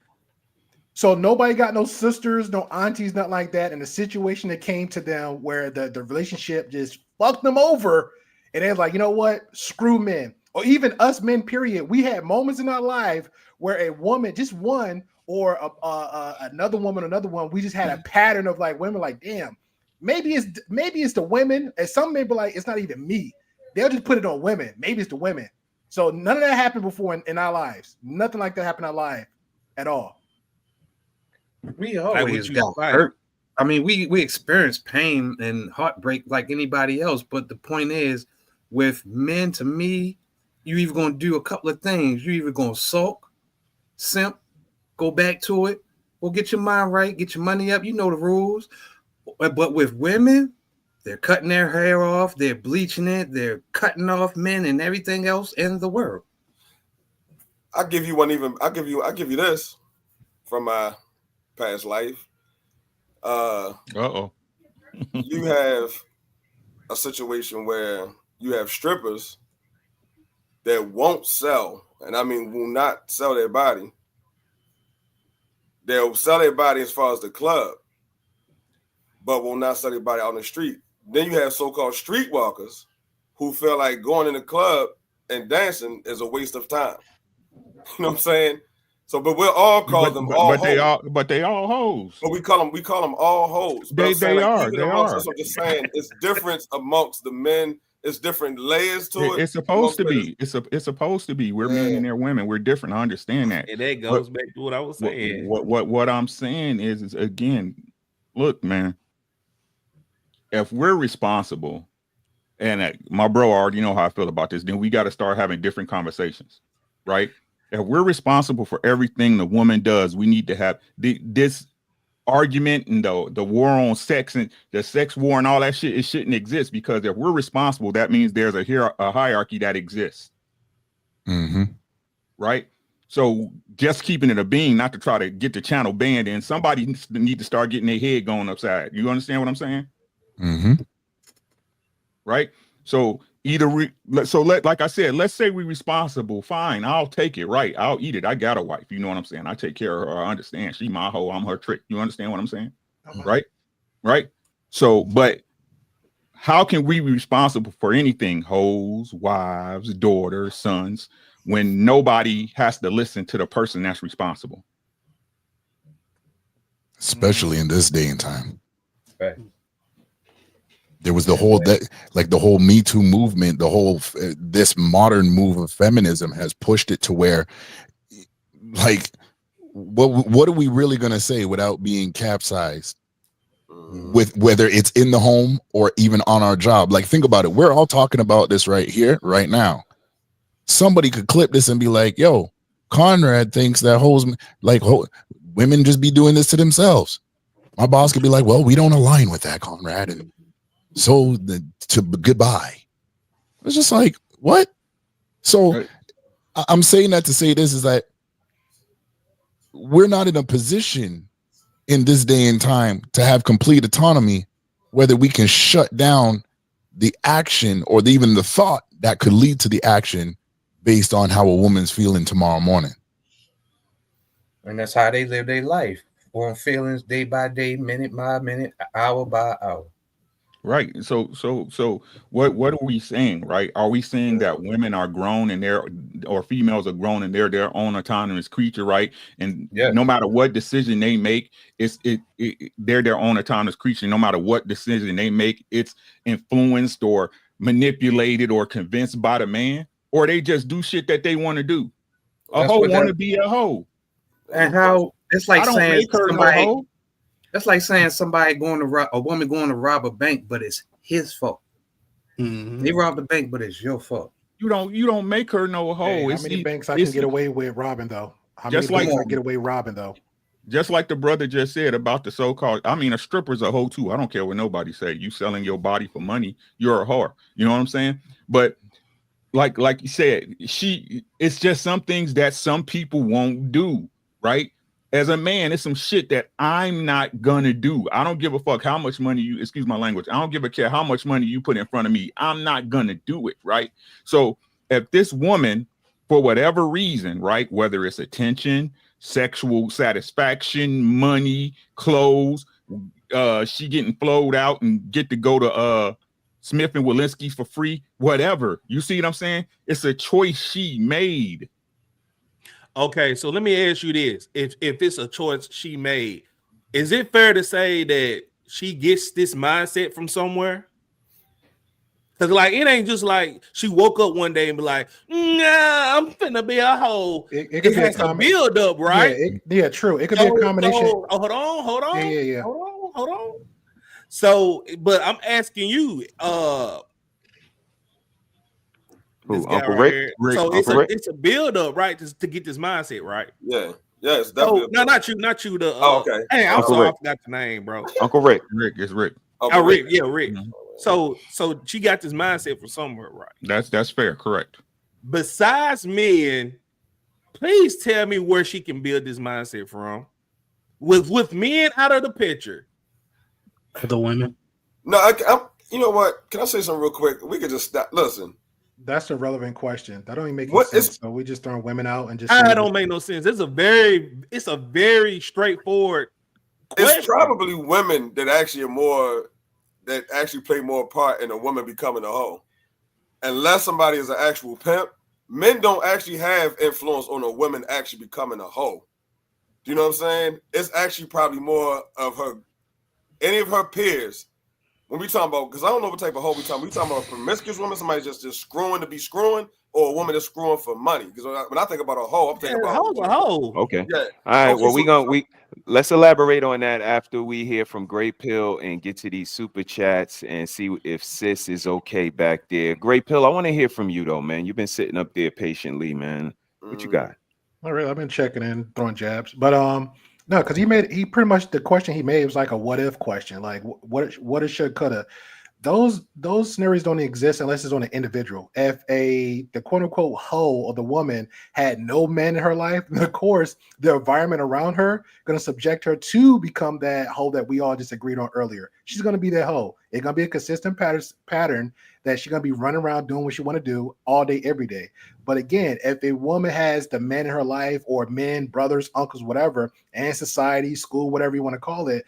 So nobody got no sisters, no aunties, nothing like that. And the situation that came to them where the relationship just fucked them over. And they're like, you know what? Screw men. Or even us men, period. We had moments in our life where a woman, just one, or another one, we just had a pattern of like women like, damn, maybe it's the women. And some men be like, it's not even me. They'll just put it on women. Maybe it's the women. So none of that happened before in our lives. Nothing like that happened in our life at all. We always got hurt. I mean, we experience pain and heartbreak like anybody else. But the point is, with men, to me, you either going to do a couple of things. You either going to sulk, simp, go back to it, or get your mind right, get your money up. You know the rules. But with women, they're cutting their hair off, they're bleaching it, they're cutting off men and everything else in the world. I'll give you this from my past life. You have a situation where you have strippers that won't sell, and I mean will not sell their body. They'll sell their body as far as the club, but will not sell their body out on the street. Then you have so-called streetwalkers who feel like going in the club and dancing is a waste of time. You know what I'm saying? So, but we'll all call them all hoes. But they all hoes. But we call them all hoes. They are. Us, I'm just saying it's different amongst the men. It's different layers to it. It's supposed to be. It's supposed to be. We're men and they're women. We're different. I understand that. And that goes back to what I was saying. What I'm saying is again, look, man. If we're responsible, and my bro already know how I feel about this, then we got to start having different conversations, right? If we're responsible for everything the woman does, we need to have this argument and the war on sex and the sex war and all that shit. It shouldn't exist, because if we're responsible, that means there's a hierarchy that exists. Mm-hmm. Right? So just keeping it a being, not to try to get the channel banned, and somebody need to start getting their head going upside. You understand what I'm saying? Mm-hmm. Right? So like I said, let's say we're responsible. Fine, I'll take it. Right, I'll eat it. I got a wife. You know what I'm saying? I take care of her. I understand. She my hoe. I'm her trick. You understand what I'm saying? Right? So, but how can we be responsible for anything, hoes, wives, daughters, sons, when nobody has to listen to the person that's responsible? Especially in this day and time. Right. There was the whole the whole Me Too movement, the whole this modern move of feminism has pushed it to where, like, what are we really gonna say without being capsized? With whether it's in the home or even on our job. Like, think about it. We're all talking about this right here, right now. Somebody could clip this and be like, "Yo, Conrad thinks that women just be doing this to themselves." My boss could be like, "Well, we don't align with that, Conrad, and so goodbye." It's just like, what? So I'm saying that to say this is that we're not in a position in this day and time to have complete autonomy, whether we can shut down the action or even the thought that could lead to the action based on how a woman's feeling tomorrow morning. And that's how they live their life, on feelings day by day, minute by minute, hour by hour. Right. So what are we saying, right? Are we saying that women are grown and or females are grown and they're their own autonomous creature, right? And no matter what decision they make, they're their own autonomous creature. No matter what decision they make, it's influenced or manipulated or convinced by the man, or they just do shit that they want to do. A hoe want to be a hoe. And how it's like saying somebody. No hoe. That's like saying somebody a woman going to rob a bank, but it's his fault. Mm-hmm. They robbed the bank, but it's your fault. You don't make her no hoe. Hey, how many banks I can get away with robbing though? How many banks I get away robbing though? Just like the brother just said about the so-called, a stripper's a hoe too. I don't care what nobody say. You selling your body for money, you're a whore. You know what I'm saying? But like you said, it's just some things that some people won't do, right? As a man, it's some shit that I'm not gonna do. I don't give a fuck how much money excuse my language, I don't give a care how much money you put in front of me. I'm not gonna do it, right? So if this woman, for whatever reason, right, whether it's attention, sexual satisfaction, money, clothes, she getting flowed out and get to go to Smith and Walensky's for free, whatever. You see what I'm saying? It's a choice she made. Okay, so let me ask you this. If it's a choice she made, is it fair to say that she gets this mindset from somewhere? Because, like, it ain't just like she woke up one day and be like, nah, I'm finna be a hoe. It has to build up, right? Yeah, true. It could be a combination. Hold on. Yeah. Hold on. So, but I'm asking you, Uncle Rick? So it's a build up, right? To get this mindset, right? Yeah. Yes, definitely. No, not you. Okay. Hey, I'm Uncle sorry, Rick. I forgot your name, bro. Uncle Rick. It's Rick. Oh, Rick. Yeah, Rick. Mm-hmm. So she got this mindset from somewhere, right? That's fair, correct. Besides men, please tell me where she can build this mindset from. With men out of the picture. For the women. No, you know what? Can I say something real quick? We could just stop. Listen. That's a relevant question. That don't even make any sense. So we just throwing women out and just. I don't make no sense. It's a very straightforward question. It's probably women that actually play more part in a woman becoming a hoe. Unless somebody is an actual pimp, men don't actually have influence on a woman actually becoming a hoe. Do you know what I'm saying? It's actually probably more of any of her peers. When we talking about, because I don't know what type of hoe we talking about a promiscuous woman, somebody just screwing to be screwing, or a woman that's screwing for money. Because when I think about a hoe, I'm thinking about a hoe. Okay. Yeah. All right. Well, let's elaborate on that after we hear from Great Pill and get to these super chats and see if Sis is okay back there. Great Pill, I want to hear from you though, man. You've been sitting up there patiently, man. What you got? Not really. I've been checking in, throwing jabs, but no, because he pretty much, the question he made was like a what if question, like what it should coulda. Those scenarios don't exist unless it's on an individual. If the quote unquote hoe or the woman had no man in her life, then of course the environment around her going to subject her to become that hoe that we all just agreed on earlier. She's going to be that hoe. It's going to be a consistent pattern that she's going to be running around doing what she want to do all day, every day. But again, if a woman has the man in her life, or men, brothers, uncles, whatever, and society, school, whatever you want to call it,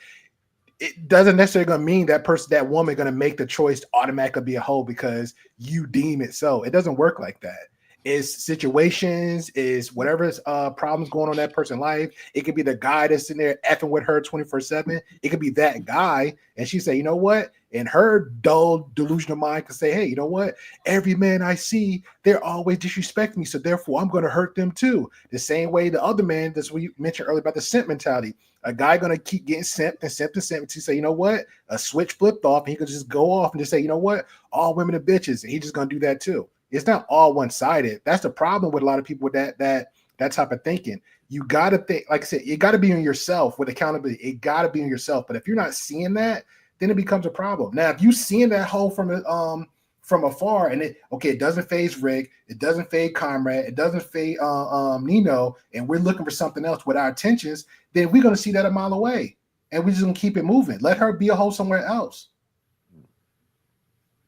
it doesn't necessarily gonna mean that woman gonna make the choice to automatically be a hoe because you deem it so. It doesn't work like that. It's situations, is whatever's problems going on in that person's life. It could be the guy that's in there effing with her 24/7. It could be that guy, and she say, you know what? And her dull, delusional mind can say, hey, you know what? Every man I see, they're always disrespecting me, so therefore I'm going to hurt them too. The same way the other man, that's what you mentioned earlier about the simp mentality. A guy going to keep getting simped and simped and simped to say, you know what? A switch flipped off, and he could just go off and just say, you know what? All women are bitches, and he's just going to do that too. It's not all one-sided. That's the problem with a lot of people with that type of thinking. You got to think, like I said, you got to be on yourself with accountability. It got to be on yourself. But if you're not seeing that, then it becomes a problem. Now, if you seeing that hoe from afar, and it doesn't phase Rick, it doesn't fade Comrade, it doesn't fade Nino, and we're looking for something else with our intentions, then we're gonna see that a mile away, and we're just gonna keep it moving. Let her be a hoe somewhere else.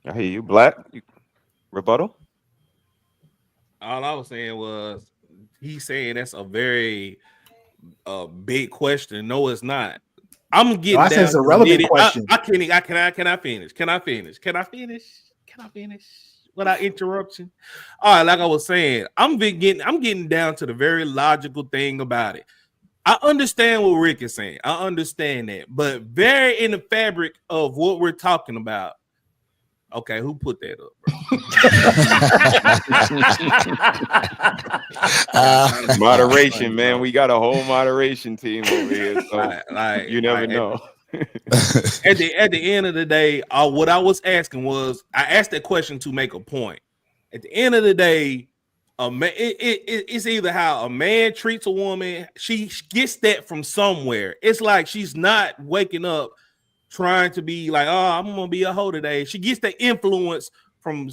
I hear you, Black. Rebuttal. All I was saying was he's saying that's a very big question. No, it's not. I'm getting down. It's a relevant question. Can I finish without interruption? All right, like I was saying, I'm getting down to the very logical thing about it. I understand what Rick is saying. I understand that, but very in the fabric of what we're talking about. Okay, who put that up, bro? Moderation, man. We got a whole moderation team over here, so you never know. At the end of the day, what I was asking was, I asked that question to make a point. At the end of the day, it's either how a man treats a woman. She gets that from somewhere. It's like she's not waking up trying to be like, oh, I'm gonna be a hoe today. She gets the influence from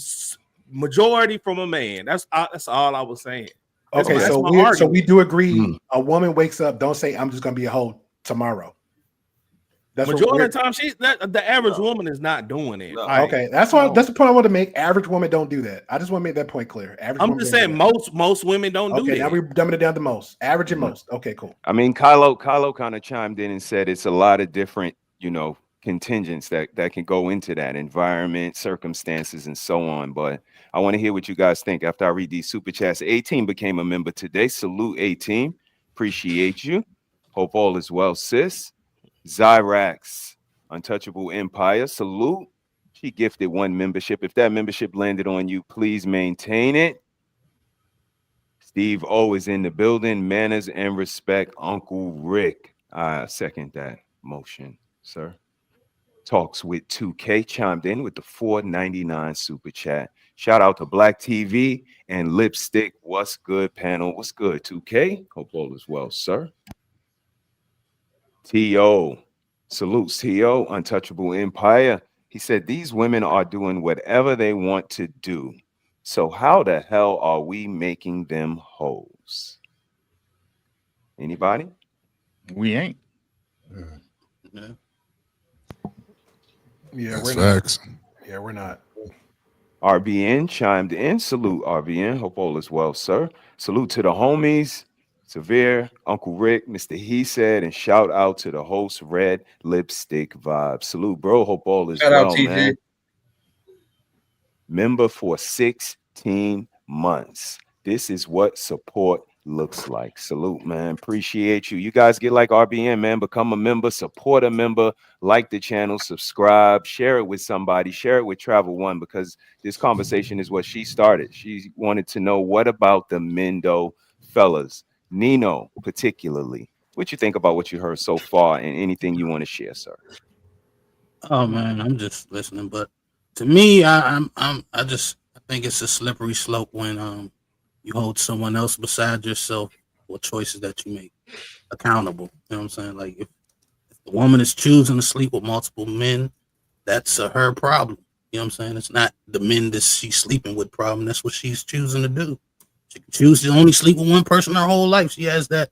majority from a man. That's all I was saying. Okay, so we do agree. A woman wakes up, don't say I'm just gonna be a hoe tomorrow. That's majority of the time, the average woman is not doing it. Okay, that's the point I want to make. Average women don't do that. I just want to make that point clear. I'm just saying most women don't do that. Okay, now we're dumbing it down to most. Average and most. Okay, cool. I mean, Kylo kind of chimed in and said it's a lot of different, contingents that can go into that environment, circumstances, and so on. But I want to hear what you guys think after I read these super chats. 18 became a member today. Salute 18. Appreciate you. Hope all is well, sis. Zyrax, Untouchable Empire. Salute. She gifted 1 membership. If that membership landed on you, please maintain it. Steve O is in the building. Manners and respect, Uncle Rick. I second that motion, sir. Talks with 2K chimed in with the $4.99 super chat. Shout out to Black TV and Lipstick. What's good, panel? What's good, 2K? Hope all is well, sir. T.O. Salutes T.O. Untouchable Empire. He said these women are doing whatever they want to do. So how the hell are we making them hoes? Anybody? We ain't. Yeah, we're not. Yeah, we're not. RBN chimed in. Salute, RBN. Hope all is well, sir. Salute to the homies, Severe, Uncle Rick, Mr. He Said, and shout out to the host, Red Lipstick Vibes. Salute, bro. Hope all is well, man. Member for 16 months. This is what support looks like. Salute, man. Appreciate you. You guys get like RBN, man. Become a member, support a member, like the channel, subscribe, share it with somebody, share it with Travel One, because this conversation is what she started. She wanted to know, what about the Mendo fellas? Nino, particularly. What you think about what you heard so far, and anything you want to share, sir? Oh man, I'm just listening. But to me, I think it's a slippery slope when you hold someone else beside yourself for choices that you make accountable. You know what I'm saying? Like if the woman is choosing to sleep with multiple men, that's her problem. You know what I'm saying? It's not the men that she's sleeping with problem. That's what she's choosing to do. She can choose to only sleep with one person her whole life. She has that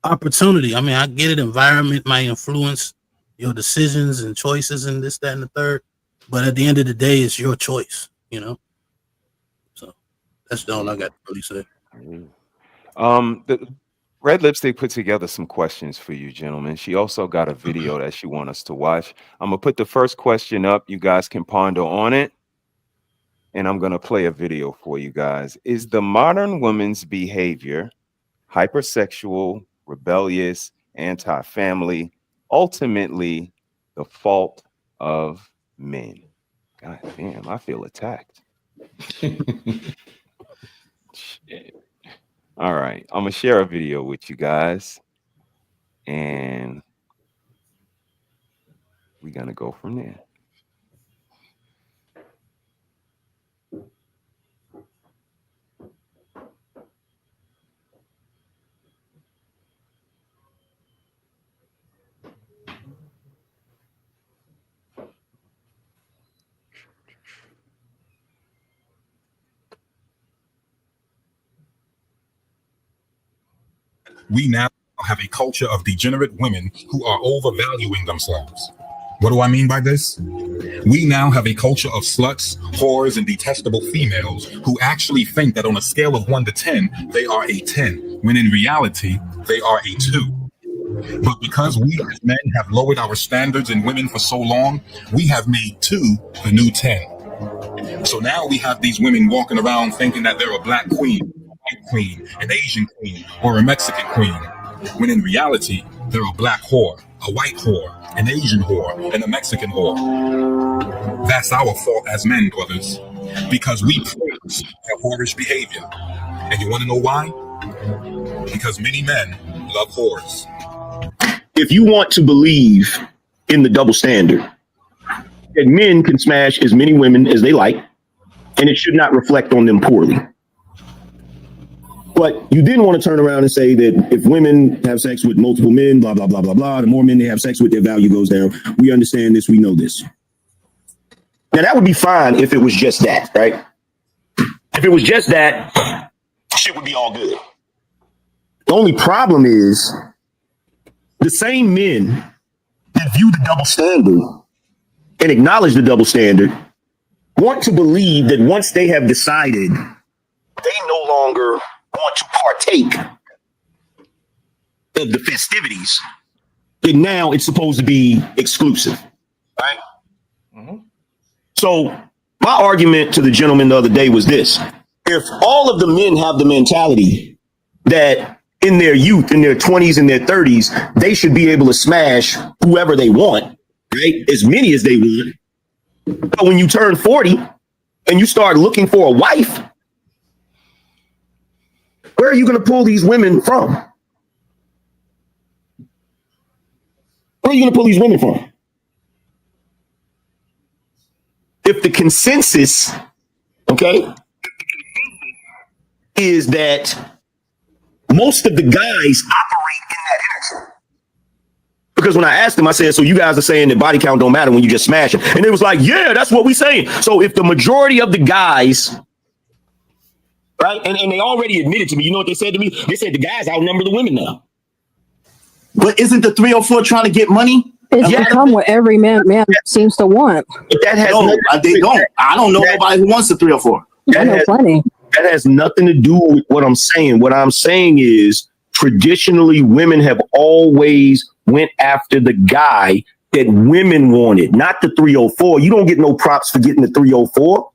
opportunity. I mean, I get it. Environment might influence your decisions and choices and this, that, and the third. But at the end of the day, it's your choice, So that's all I got to really say. Red Lipstick put together some questions for you, gentlemen. She also got a video that she wants us to watch. I'm going to put the first question up. You guys can ponder on it. And I'm going to play a video for you guys. Is the modern woman's behavior hypersexual, rebellious, anti-family, ultimately the fault of men? God damn, I feel attacked. Shit. All right, I'm gonna share a video with you guys, and we're gonna go from there. We now have a culture of degenerate women who are overvaluing themselves. What do I mean by this? We now have a culture of sluts, whores, and detestable females who actually think that on a scale of 1 to 10, they are a 10, when in reality, they are a 2. But because we as men have lowered our standards in women for so long, we have made 2 the new 10. So now we have these women walking around thinking that they're a black queen, white queen, an Asian queen, or a Mexican queen, when in reality, they're a black whore, a white whore, an Asian whore, and a Mexican whore. That's our fault as men, brothers, because we praise their whorish behavior. And you want to know why? Because many men love whores. If you want to believe in the double standard, that men can smash as many women as they like, and it should not reflect on them poorly. But you didn't want to turn around and say that if women have sex with multiple men, blah, blah, blah, blah, blah, the more men they have sex with, their value goes down. We understand this. We know this. Now, that would be fine if it was just that, right? If it was just that, shit would be all good. The only problem is the same men that view the double standard and acknowledge the double standard want to believe that once they have decided they no longer want to partake of the festivities, that now it's supposed to be exclusive, right? Mm-hmm. So my argument to the gentleman the other day was this: if all of the men have the mentality that in their youth, in their 20s and their 30s, they should be able to smash whoever they want, right? As many as they want. But when you turn 40 and you start looking for a wife, where are you going to pull these women from? Where are you going to pull these women from? If the consensus, okay, is that most of the guys operate in that energy. Because when I asked them, I said, so you guys are saying that body count don't matter when you just smash it. And it was like, yeah, that's what we're saying. So if the majority of the guys, right, and they already admitted to me, you know what they said to me? They said the guys outnumber the women now. But isn't the 304 trying to get money? It's become what every man seems to want. But that has they don't. I don't know nobody who wants the 304. I know plenty. That has nothing to do with what I'm saying. What I'm saying is traditionally women have always went after the guy that women wanted, not the 304. You don't get no props for getting the 304.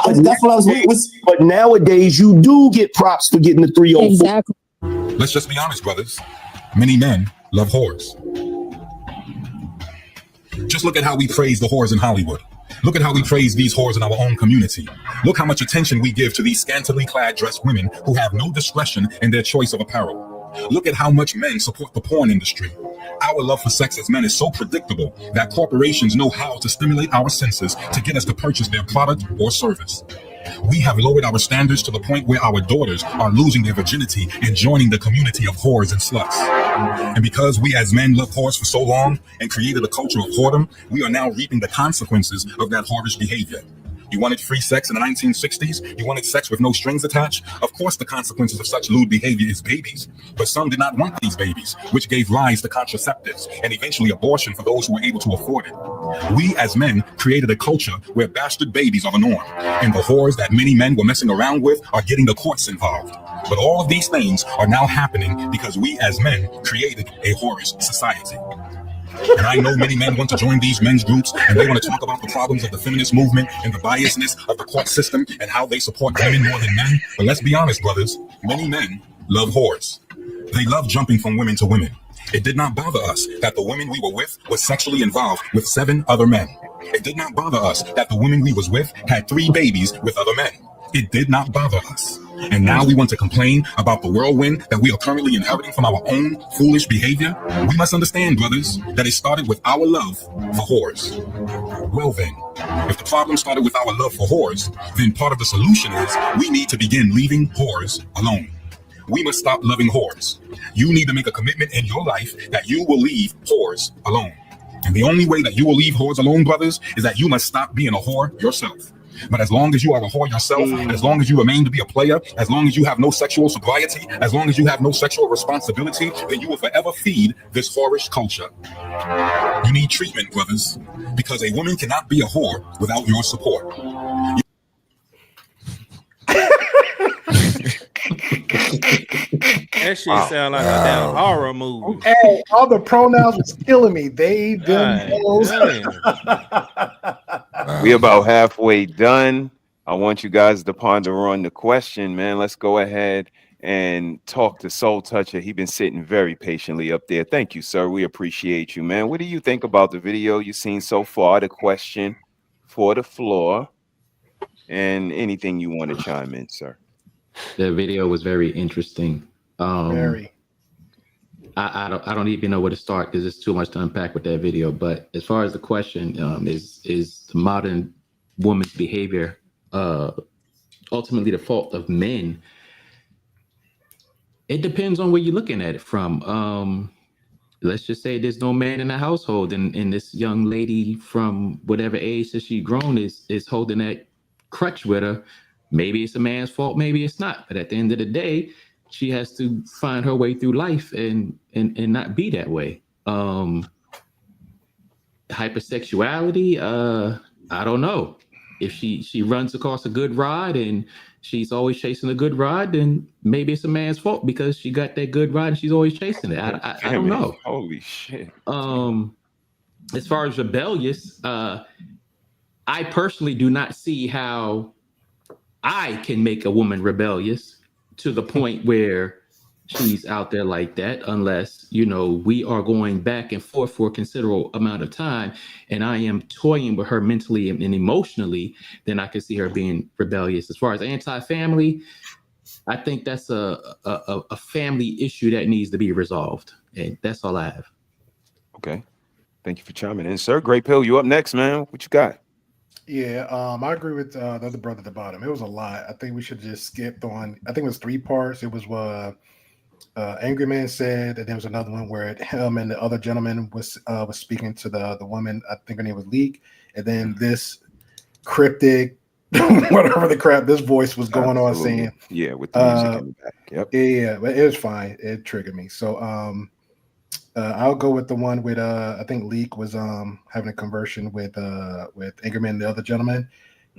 That's what I was. But nowadays you do get props for getting the 304. Exactly. Let's just be honest, brothers. Many men love whores. Just look at how we praise the whores in Hollywood. Look at how we praise these whores in our own community. Look how much attention we give to these scantily clad dressed women who have no discretion in their choice of apparel. Look at how much men support the porn industry. Our love for sex as men is so predictable that corporations know how to stimulate our senses to get us to purchase their product or service. We have lowered our standards to the point where our daughters are losing their virginity and joining the community of whores and sluts. And because we as men love whores for so long and created a culture of whoredom, we are now reaping the consequences of that whorish behavior. You wanted free sex in the 1960s? You wanted sex with no strings attached? Of course, the consequences of such lewd behavior is babies. But some did not want these babies, which gave rise to contraceptives and eventually abortion for those who were able to afford it. We as men created a culture where bastard babies are the norm, and the whores that many men were messing around with are getting the courts involved. But all of these things are now happening because we as men created a whorish society. And I know many men want to join these men's groups and they want to talk about the problems of the feminist movement and the biasness of the court system and how they support women more than men. But let's be honest, brothers, many men love whores. They love jumping from women to women. It did not bother us that the women we were with was sexually involved with 7 other men. It did not bother us that the women we was with had 3 babies with other men. It did not bother us. And now we want to complain about the whirlwind that we are currently inheriting from our own foolish behavior? We must understand, brothers, that it started with our love for whores. Well then, if the problem started with our love for whores, then part of the solution is we need to begin leaving whores alone. We must stop loving whores. You need to make a commitment in your life that you will leave whores alone. And the only way that you will leave whores alone, brothers, is that you must stop being a whore yourself. But as long as you are a whore yourself, as long as you remain to be a player, as long as you have no sexual sobriety, as long as you have no sexual responsibility, then you will forever feed this whorish culture. You need treatment, brothers, because a woman cannot be a whore without your support. That shit sound like a damn horror movie. Hey, all the pronouns was killing me. They, them, those. We about halfway done. I want you guys to ponder on the question, man. Let's go ahead and talk to Soul Toucher. He's been sitting very patiently up there. Thank you, sir. We appreciate you, man. What do you think about the video you've seen so far? The question for the floor, and anything you want to chime in, sir. The video was very interesting. Very. I don't even know where to start because there's too much to unpack with that video. But as far as the question, is the modern woman's behavior ultimately the fault of men? It depends on where you're looking at it from. Let's just say there's no man in the household, and this young lady from whatever age that she's grown is holding that crutch with her. Maybe it's a man's fault, maybe it's not. But at the end of the day, she has to find her way through life and not be that way. Hypersexuality, I don't know. If she runs across a good ride and she's always chasing a good ride, then maybe it's a man's fault because she got that good ride and she's always chasing it. I don't know. Holy shit. As far as rebellious, I personally do not see how I can make a woman rebellious to the point where she's out there like that, unless, we are going back and forth for a considerable amount of time and I am toying with her mentally and emotionally, then I can see her being rebellious. As far as anti-family, I think that's a family issue that needs to be resolved. And that's all I have. Okay. Thank you for chiming in, sir. Great Pill, you up next, man. What you got? Yeah, I agree with the other brother at the bottom. It was a lot. I think we should just skip on. I think it was 3 parts. It was what Angry Man said, and there was another one where him and the other gentleman was speaking to the woman. I think her name was Leek, and then this cryptic, whatever the crap, this voice was going on saying, yeah, with the music in the back. Yep. Yeah, but it was fine. It triggered me. So I'll go with the one with I think Leek was having a conversion with Angerman and the other gentleman.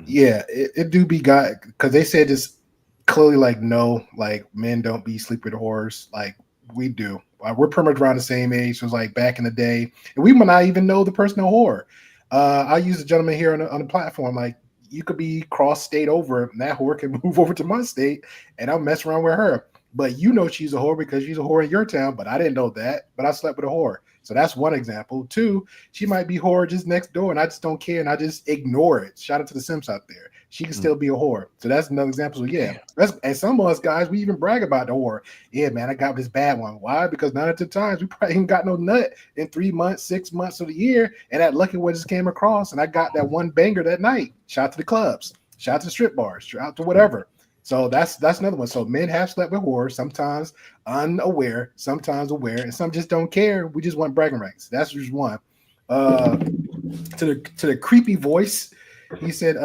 Yeah, it do be got because they said just clearly like no, like men don't be sleeping with whores like we do. We're pretty much around the same age. So it was like back in the day, and we might not even know the person a whore. I use a gentleman here on the platform. Like you could be cross state over, and that whore can move over to my state, and I'll mess around with her. But she's a whore because she's a whore in your town, but I didn't know that. But I slept with a whore. So that's one example. 2, she might be whore just next door, and I just don't care, and I just ignore it. Shout out to the Simps out there. She can still be a whore. So that's another example. So yeah, and some of us guys, we even brag about the whore. Yeah, man, I got this bad one. Why? Because none of the times we probably ain't got no nut in 3 months, 6 months of the year, and that lucky one just came across, and I got that one banger that night. Shout out to the clubs. Shout out to the strip bars. Shout out to whatever. So that's another one. So men have slept with whores, sometimes unaware, sometimes aware, and some just don't care. We just want bragging rights. That's just one. To the creepy voice, He said,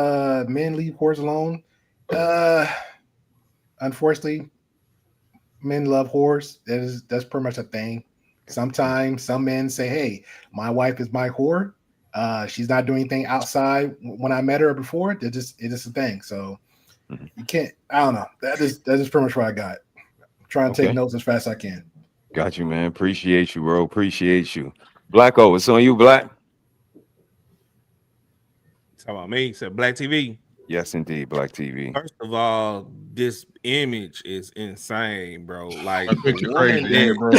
men leave whores alone. Unfortunately, men love whores. That's pretty much a thing. Sometimes some men say, "Hey, my wife is my whore. She's not doing anything outside when I met her before." It's just a thing. So you can't. I don't know. That is pretty much what I got. I'm trying to take notes as fast as I can. Got you, man. Appreciate you, bro. Appreciate you. Blacko, it's on you, Black. Talking about me, said Black TV. Yes, indeed, Black TV. First of all, this image is insane, bro. Like, picture crazy, bro.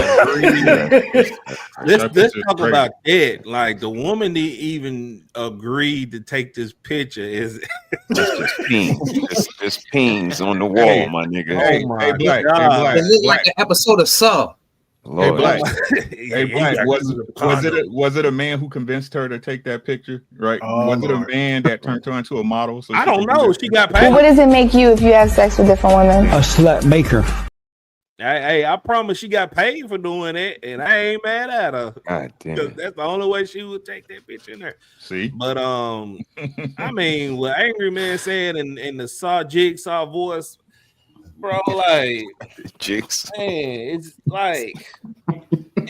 Let's talk about that. Like, the woman that even agreed to take this picture is just pings on the wall, my nigga. Oh my Black, God. It looked like an episode of Saw. Lord. Hey, Black, was it a man who convinced her to take that picture? Right? Was it a man that turned her into a model? So I don't know. She got paid. Well, what does it make you if you have sex with different women? A slut maker. Hey, I promise she got paid for doing it, and I ain't mad at her. God damn it. That's the only way she would take that picture in there. See? But I mean, what Angry Man said in the Jigsaw voice, bro, like Jigs. Man, it's like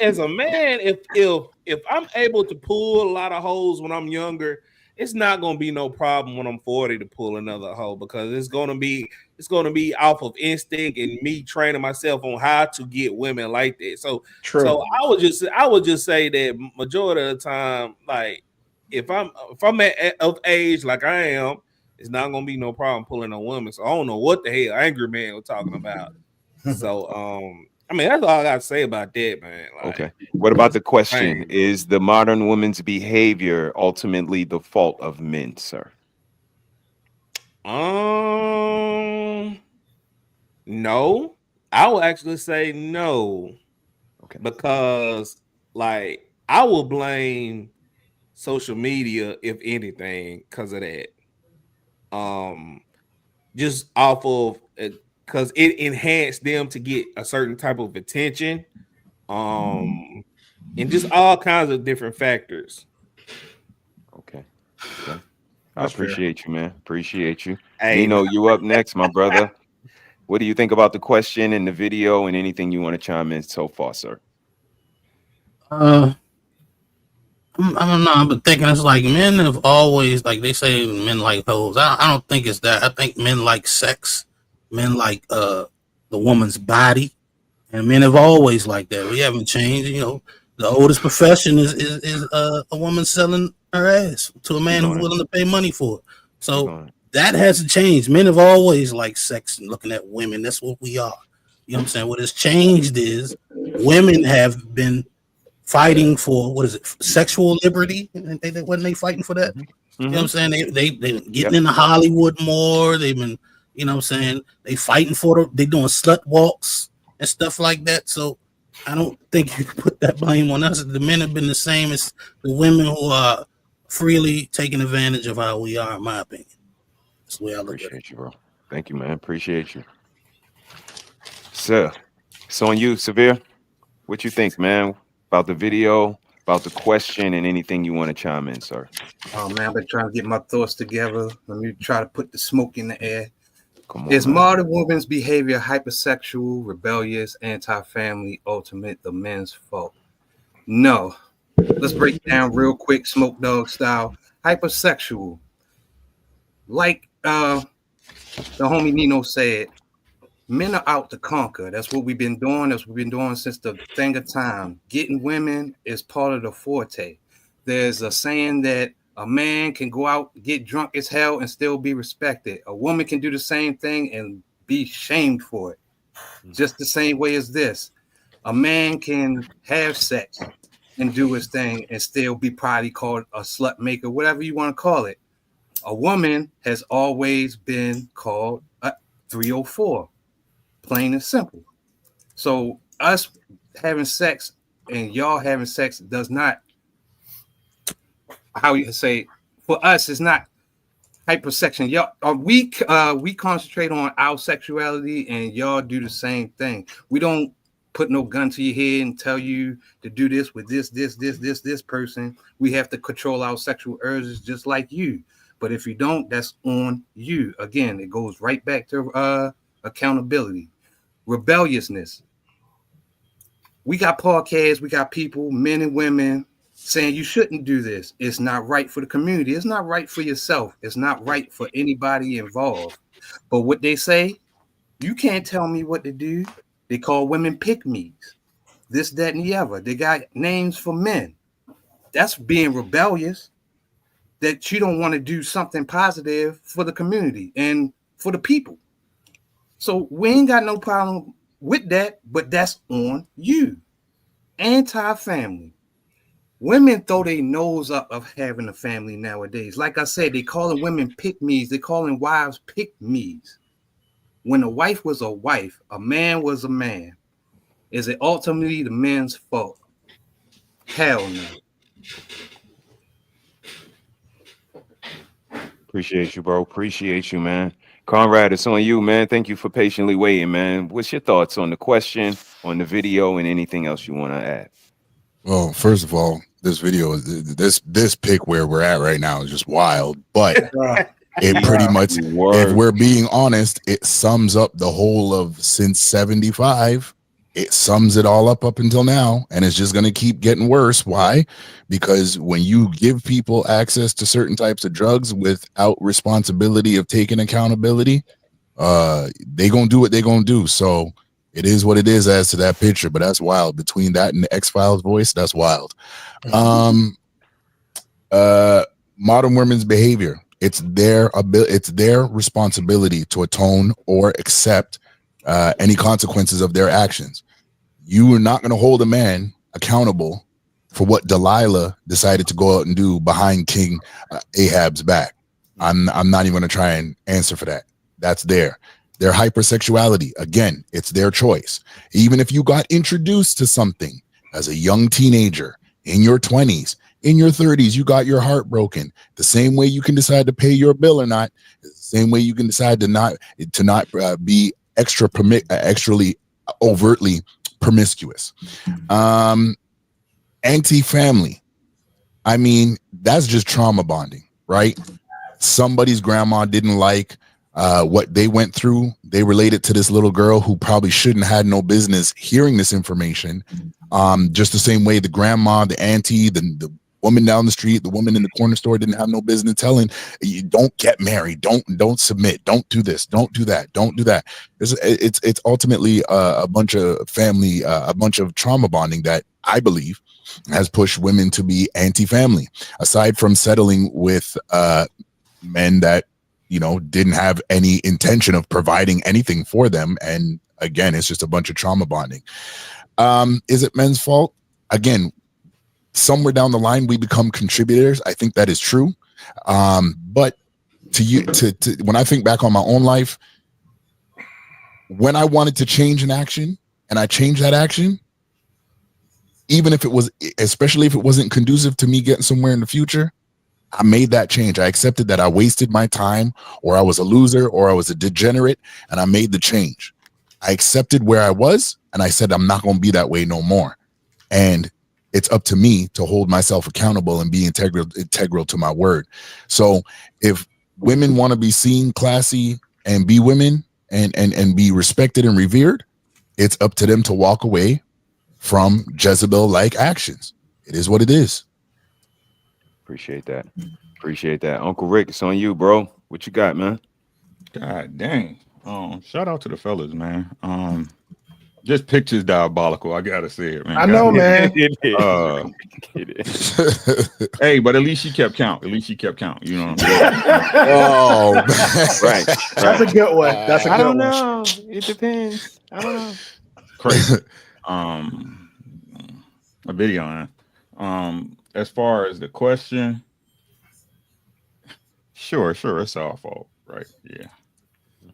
as a man, if I'm able to pull a lot of hoes when I'm younger, it's not gonna be no problem when I'm 40 to pull another hoe, because it's gonna be off of instinct and me training myself on how to get women like that. So I would just say that majority of the time, like if I'm of age like I am, it's not gonna be no problem pulling a woman. So I don't know what the hell Angry Man was talking about. So I mean, that's all I got to say about that, man. Like, okay. What about the question? Is the modern woman's behavior ultimately the fault of men, sir? No. I will actually say no. Okay. Because like I will blame social media, if anything, because of that. Just off of because it enhanced them to get a certain type of attention, and just all kinds of different factors. Okay. I appreciate you, man. Appreciate you. Hey, Nino, you up next, my brother. What do you think about the question and the video and anything you want to chime in so far, sir? I don't know. I've been thinking it's like men have always, like they say, men like hoes. I don't think it's that. I think men like sex. Men like the woman's body, and men have always liked that. We haven't changed. You know, the oldest profession is a woman selling her ass to a man who's willing to pay money for it. So that hasn't changed. Men have always liked sex and looking at women. That's what we are. You know what I'm saying? What has changed is women have been fighting for, what is it, sexual liberty? Wasn't they fighting for that? You know what I'm saying? They getting into Hollywood more. They've been, you know what I'm saying, they fighting for they doing slut walks and stuff like that. So I don't think you can put that blame on us. The men have been the same as the women who are freely taking advantage of how we are, in my opinion. That's the way I look at it. Appreciate you, bro. Thank you, man. Appreciate you. Sir, it's on you, Severe. What you think, man, about the video, about the question, and anything you want to chime in, sir? Oh man, I've been trying to get my thoughts together. Let me try to put the smoke in the air. Come on, Is man. modern women's behavior hypersexual, rebellious, anti-family, ultimate the men's fault? No. Let's break it down real quick, Smoke Dog style. Hypersexual. Like the homie Nino said, men are out to conquer. That's what we've been doing. That's what we've been doing since the thing of time. Getting women is part of the forte. There's a saying that a man can go out, get drunk as hell, and still be respected. A woman can do the same thing and be shamed for it. Just the same way as this. A man can have sex and do his thing and still be probably called a slut maker, whatever you want to call it. A woman has always been called a 304, plain and simple. So us having sex and y'all having sex does not, how you say, for us, it's not hypersexual. Y'all, we concentrate on our sexuality, and y'all do the same thing. We don't put no gun to your head and tell you to do this with this person. We have to control our sexual urges just like you. But if you don't, that's on you. Again, it goes right back to accountability, rebelliousness. We got podcasts, we got people, men and women, saying you shouldn't do this. It's not right for the community. It's not right for yourself. It's not right for anybody involved. But what they say, you can't tell me what to do. They call women pick-me's. This, that, and the other. They got names for men. That's being rebellious, that you don't want to do something positive for the community and for the people. So we ain't got no problem with that, but that's on you. Anti-family. Women throw their nose up of having a family nowadays. Like I said, they calling women pick-me's. They calling wives pick-me's. When a wife was a wife, a man was a man. Is it ultimately the man's fault? Hell no. Appreciate you, bro. Appreciate you, man. Conrad, it's on you, man. Thank you for patiently waiting, man. What's your thoughts on the question, on the video, and anything else you want to add? Well, first of all, this video, this pic where we're at right now is just wild, but it pretty much, if we're being honest, it sums up the whole of since 75. It sums it all up until now, and it's just going to keep getting worse. Why? Because when you give people access to certain types of drugs without responsibility of taking accountability, they gonna do what they gonna do. So it is what it is as to that picture, but that's wild. Between that and the X-Files voice, that's wild. Modern women's behavior. It's their responsibility to atone or accept any consequences of their actions. You are not going to hold a man accountable for what Delilah decided to go out and do behind King Ahab's back. I'm not even going to try and answer for that. That's their hypersexuality. Again, it's their choice. Even if you got introduced to something as a young teenager in your 20s, in your 30s, you got your heart broken. The same way you can decide to pay your bill or not, the same way you can decide to not be extrally overtly promiscuous. Anti-family. I mean, that's just trauma bonding, right? Somebody's grandma didn't like what they went through. They related to this little girl who probably shouldn't had no business hearing this information. Just the same way the grandma, the auntie, the woman down the street, the woman in the corner store didn't have no business telling you, don't get married, don't submit, don't do this, don't do that, don't do that. It's ultimately a bunch of family, a bunch of trauma bonding that I believe has pushed women to be anti-family. Aside from settling with men that didn't have any intention of providing anything for them, and again, it's just a bunch of trauma bonding. Is it men's fault? Again, somewhere down the line we become contributors. I think that is true. But to when I think back on my own life, when I wanted to change an action and I changed that action, even if it was, especially if it wasn't conducive to me getting somewhere in the future, I made that change. I accepted that I wasted my time, or I was a loser, or I was a degenerate, and I made the change. I accepted where I was, and I said, I'm not going to be that way no more. And it's up to me to hold myself accountable and be integral to my word. So if women want to be seen classy and be women and be respected and revered, it's up to them to walk away from Jezebel-like actions. It is what it is. Appreciate that. Appreciate that. Uncle Rick, it's on you, bro. What you got, man? God dang. Shout out to the fellas, man. This picture's diabolical. I gotta say it, man. I know, man. Hey, but at least she kept count. At least she kept count. You know what I'm saying? Oh, man. Right. That's a good one. That's a good one. I don't know. It depends. I don't know. Crazy. A video on. As far as the question, sure, it's our fault, right? Yeah,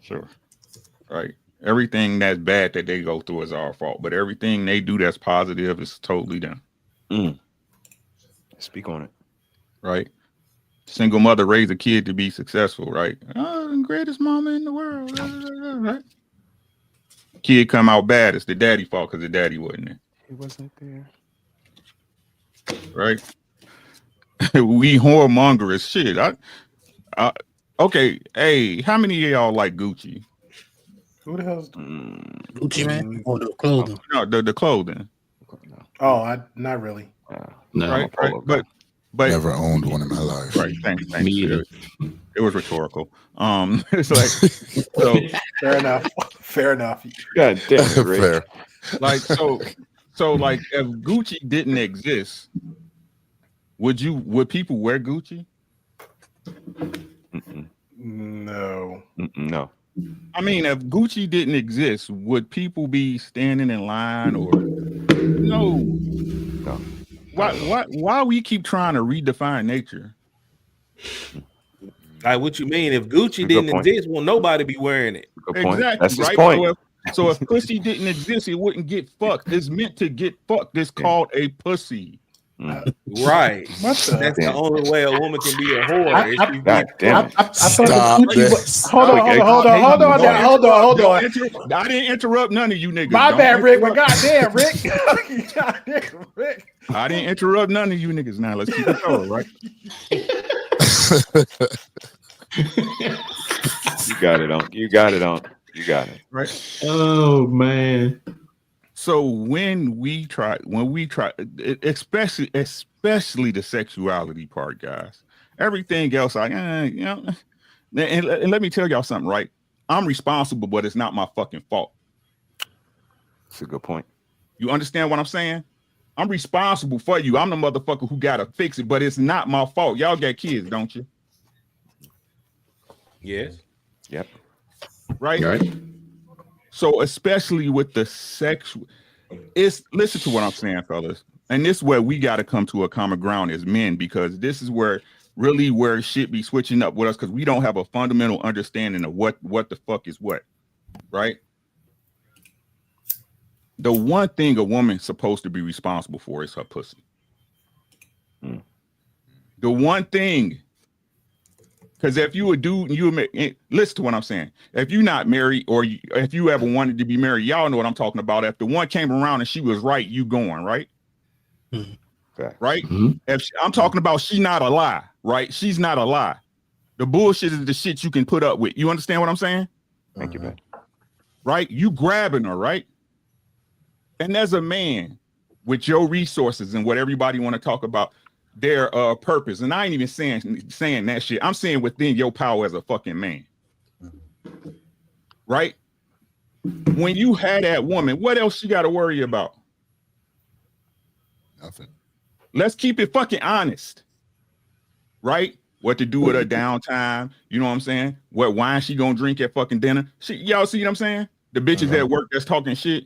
sure, right. Everything that's bad that they go through is our fault, but everything they do that's positive is totally them. Speak on it. Right. Single mother raised a kid to be successful, right? Oh, greatest mama in the world, right? Kid come out bad, it's the daddy fault because the daddy wasn't there. He wasn't there. Right. We whoremonger as shit. Okay, hey, how many of y'all like Gucci? Who the hell's Gucci man or the clothing? No, the clothing. Oh, not really. No, Right, right. But Never owned one in my life. Right, thanks. Me either. It was rhetorical. It's like so. Fair enough. God damn it, Rick. Fair. Like so like if Gucci didn't exist, would people wear Gucci? No. No. I mean, if Gucci didn't exist, would people be standing in line or no? Why we keep trying to redefine nature? Like, what you mean? If Gucci didn't exist, well, nobody be wearing it. Exactly. That's his right. point. So if pussy didn't exist, it wouldn't get fucked. It's meant to get fucked. It's called a pussy. Right. That's the only way a woman can be a whore. I Hold on. I didn't interrupt none of you niggas. My bad, Rick. But goddamn, Rick. Goddamn, Rick. I didn't interrupt none of you niggas. Now let's keep it going, right? You got it on. You got it on. You got it. Right. Oh man. So when we try, especially the sexuality part, guys, everything else, and let me tell y'all something, right? I'm responsible, but it's not my fucking fault. That's a good point. You understand what I'm saying? I'm responsible for you. I'm the motherfucker who gotta fix it, but it's not my fault. Y'all got kids, don't you? Yes. Yep. Right? Right. So especially with the sexual, listen to what I'm saying, fellas. And this is where we got to come to a common ground as men, because this is where shit be switching up with us, because we don't have a fundamental understanding of what the fuck is what, right? The one thing a woman's supposed to be responsible for is her pussy. The one thing. Because if you a dude and listen to what I'm saying. If you're not married, or if you ever wanted to be married, y'all know what I'm talking about. If the one came around and she was right, you going, right? Right? If I'm talking about, she not a lie, right? She's not a lie. The bullshit is the shit you can put up with. You understand what I'm saying? Thank you, man. Right? You grabbing her, right? And as a man with your resources and what everybody want to talk about, their purpose, and I ain't even saying that shit. I'm saying within your power as a fucking man, right? When you had that woman, what else you got to worry about? Nothing. Let's keep it fucking honest, right? What to do with her downtime? You know what I'm saying? What wine she gonna drink at fucking dinner? Y'all see what I'm saying? The bitches at work that's talking shit,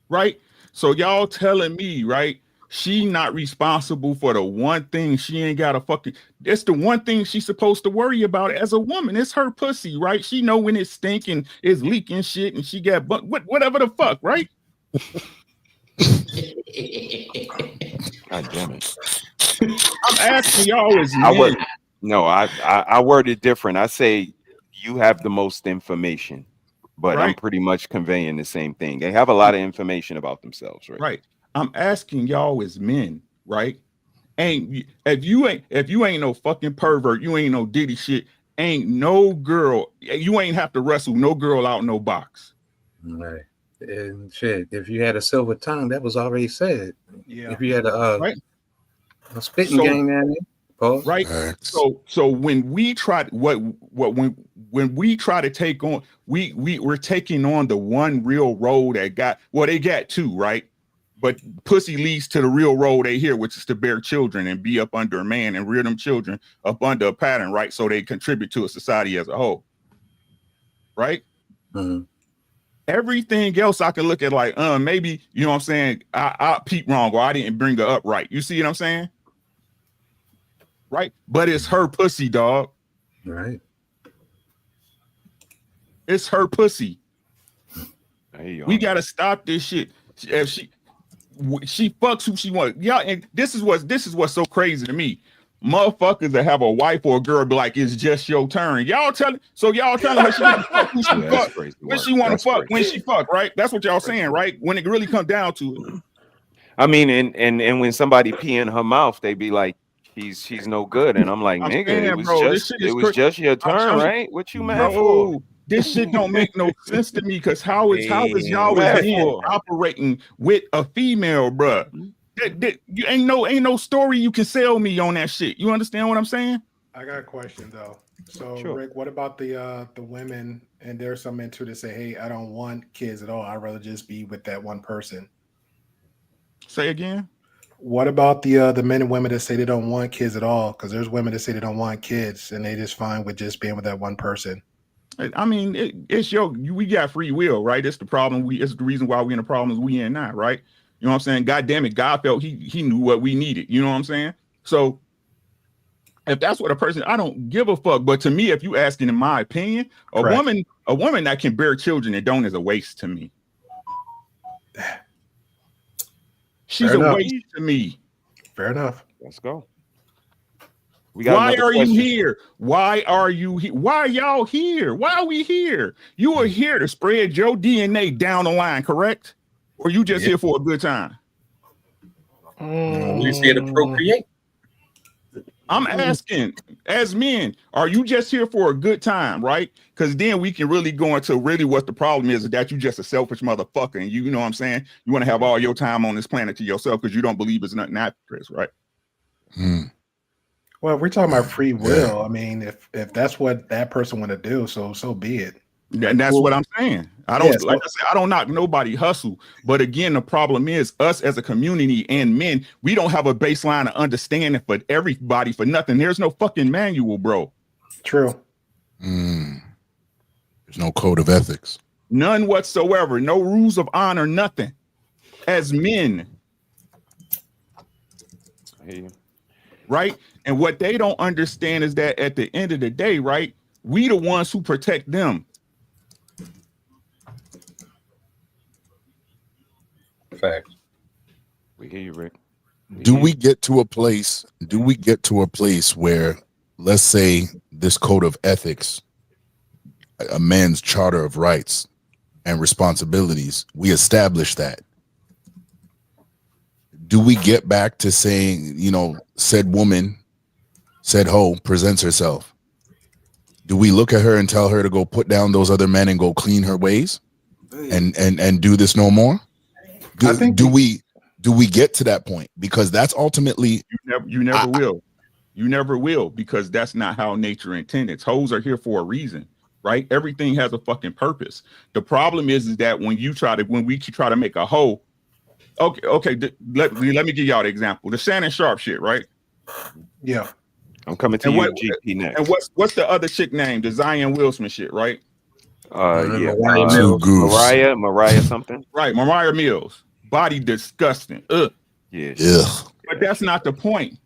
right? So y'all telling me, right? She not responsible for the one thing she ain't got a fucking. That's the one thing she's supposed to worry about as a woman. It's her pussy, right? She know when it's stinking, it's leaking shit, and she got whatever the fuck, right? God damn it! I'm asking y'all as men. I word it different. I say you have the most information, but I'm pretty much conveying the same thing. They have a lot of information about themselves, right? Right. I'm asking y'all as men, right? If you ain't no fucking pervert, you ain't no diddy shit, ain't no girl, you ain't have to wrestle no girl out no box. Right. And shit, if you had a silver tongue, that was already said. Yeah. If you had a spitting game down there, pause. Right. So when we try when we try to take on, we're taking on the one real road they got two, right? But pussy leads to the real road they hear, which is to bear children and be up under a man and rear them children up under a pattern, right? So they contribute to a society as a whole, right? Mm-hmm. Everything else I can look at like, maybe, you know what I'm saying, I peeped wrong, or I didn't bring her up right. You see what I'm saying? Right? But it's her pussy, dog. Right. It's her pussy. We go. got to stop this shit. If she fucks who she wants. Yeah, and this is what's so crazy to me. Motherfuckers that have a wife or a girl be like, it's just your turn. Y'all telling her she can fuck who she fuck when she want to fuck when she fuck, right? That's what y'all saying, right? When it really comes down to it. I mean, and when somebody pee in her mouth, they be like, she's no good. And I'm like, I'm nigga, saying, bro, this shit is just your turn, right? What you mad for? Bro, this shit don't make no sense to me because how is y'all mad as men for? operating with a female, bro? You ain't no story you can sell me on that shit. You understand what I'm saying? I got a question though. So Sure. Rick, what about the women? And there's some men too that say, "Hey, I don't want kids at all. I'd rather just be with that one person." Say again. What about the men and women that say they don't want kids at all? Because there's women that say they don't want kids and they just fine with just being with that one person. I mean, we got free will, right? It's the problem. It's the reason why we in the problems we in now, right? You know what I'm saying? God damn it, God felt he knew what we needed. You know what I'm saying? So if that's what a person, I don't give a fuck. But to me, if you asking in my opinion, a woman that can bear children and don't is a waste to me. She's Fair a enough. waste to me. Fair enough. Let's go. Why are you here? Why are you here? Why are y'all here? Why are we here? You are here to spread your DNA down the line, correct? Or you just here for a good time? We just here to procreate. I'm asking, as men, are you just here for a good time, right? Because then we can really go into really what the problem is that you just a selfish motherfucker, and you know what I'm saying? You want to have all your time on this planet to yourself because you don't believe it's nothing after this, right? Well, if we're talking about free will, I mean, if that's what that person want to do, so be it. And that's what I'm saying. I don't knock nobody hustle, but again, the problem is us as a community and men, we don't have a baseline of understanding for everybody for nothing. There's no fucking manual, bro. True. There's no code of ethics. None whatsoever. No rules of honor, nothing. As men. Right? And what they don't understand is that at the end of the day, right, we the ones who protect them. Facts. We hear you, Rick. Do we get to a place where, let's say, this code of ethics, a man's charter of rights and responsibilities, we establish that? Do we get back to saying, you know, said woman, said hoe presents herself? Do we look at her and tell her to go put down those other men and go clean her ways and do this no more? Do we get to that point? Because that's ultimately you never will. You never will, because that's not how nature intended. Hoes are here for a reason, right? Everything has a fucking purpose. The problem is that when we try to make a hoe, okay, let me give y'all the example. The Shannon Sharp shit, right? Yeah. I'm coming to you, GP, next. And what's the other chick name? The Zion Wilson shit, right? Mariah something. Right, Mariah Mills. Body disgusting. Ugh. Yeah. But that's not the point.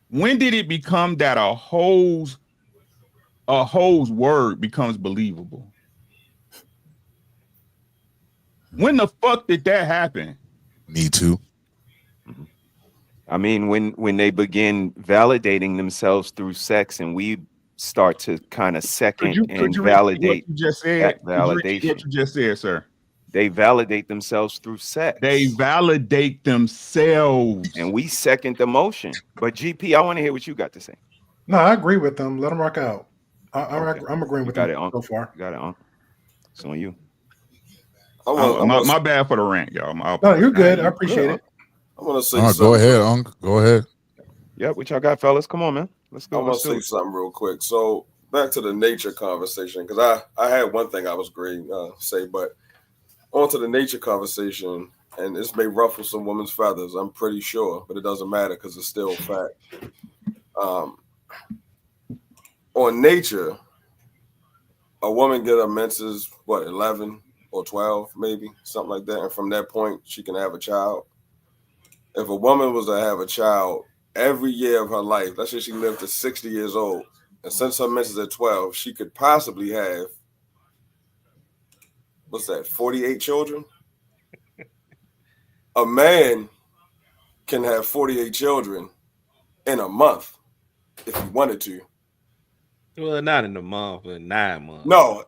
When did it become that a hoe's word becomes believable? When the fuck did that happen? Me too. I mean, when they begin validating themselves through sex, and we start to kind of second and validate that validation. What you just said, sir. They validate themselves through sex. They validate themselves. And we second the motion. But GP, I want to hear what you got to say. No, I agree with them. Let them rock out. I'm agreeing with them so far. You got it, Unc. It's on you. My bad for the rant, y'all. No, you're good. I appreciate it. I want to say something. Go ahead, Unc. Go ahead. Yeah, what y'all got, fellas? Come on, man. Let's go. I want to say something real quick. So back to the nature conversation, because I had one thing I was going to say, but on to the nature conversation, and this may ruffle some women's feathers, I'm pretty sure, but it doesn't matter because it's still a fact. On nature, a woman get her menses, 11 or 12, maybe, something like that, and from that point, she can have a child. If a woman was to have a child every year of her life, let's say she lived to 60 years old, and since her menses at 12, she could possibly have, 48 children? A man can have 48 children in a month if he wanted to. Well, not in a month, but 9 months. No,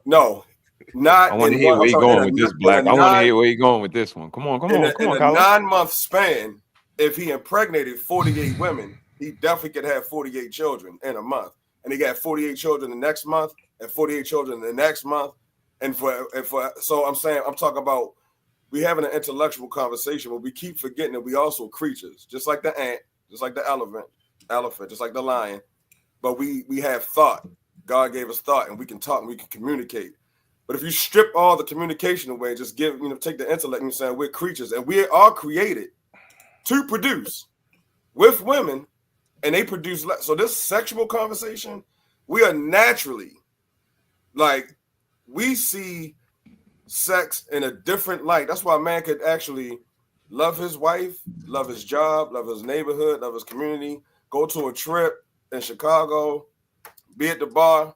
not. I want to hear where you're going with this, Black. I want to hear where you're going with this one. Come on, in a 9-month span, if he impregnated 48 women, he definitely could have 48 children in a month. And he got 48 children the next month and 48 children the next month. So I'm saying, I'm talking about, we having an intellectual conversation, but we keep forgetting that we also creatures, just like the ant, just like the elephant, just like the lion. But we have thought. God gave us thought, and we can talk and we can communicate. But if you strip all the communication away, just take the intellect and say we're creatures, and we are created to produce with women, and they produce less. So this sexual conversation, we are naturally, like, we see sex in a different light. That's why a man could actually love his wife, love his job, love his neighborhood, love his community, go to a trip in Chicago, be at the bar,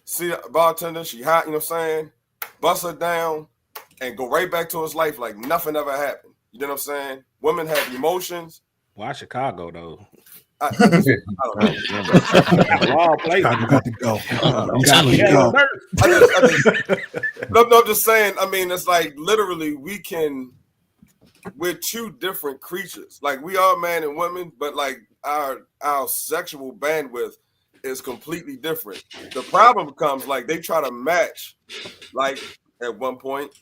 see a bartender, she hot, you know what I'm saying, bust her down, and go right back to his life like nothing ever happened. You know what I'm saying? Women have emotions. Why Chicago though? I don't know. Wrong place. Got to go. I'm just saying. I mean, it's like literally we're two different creatures. Like we are man and woman, but like our sexual bandwidth is completely different. The problem becomes like they try to match, like at one point,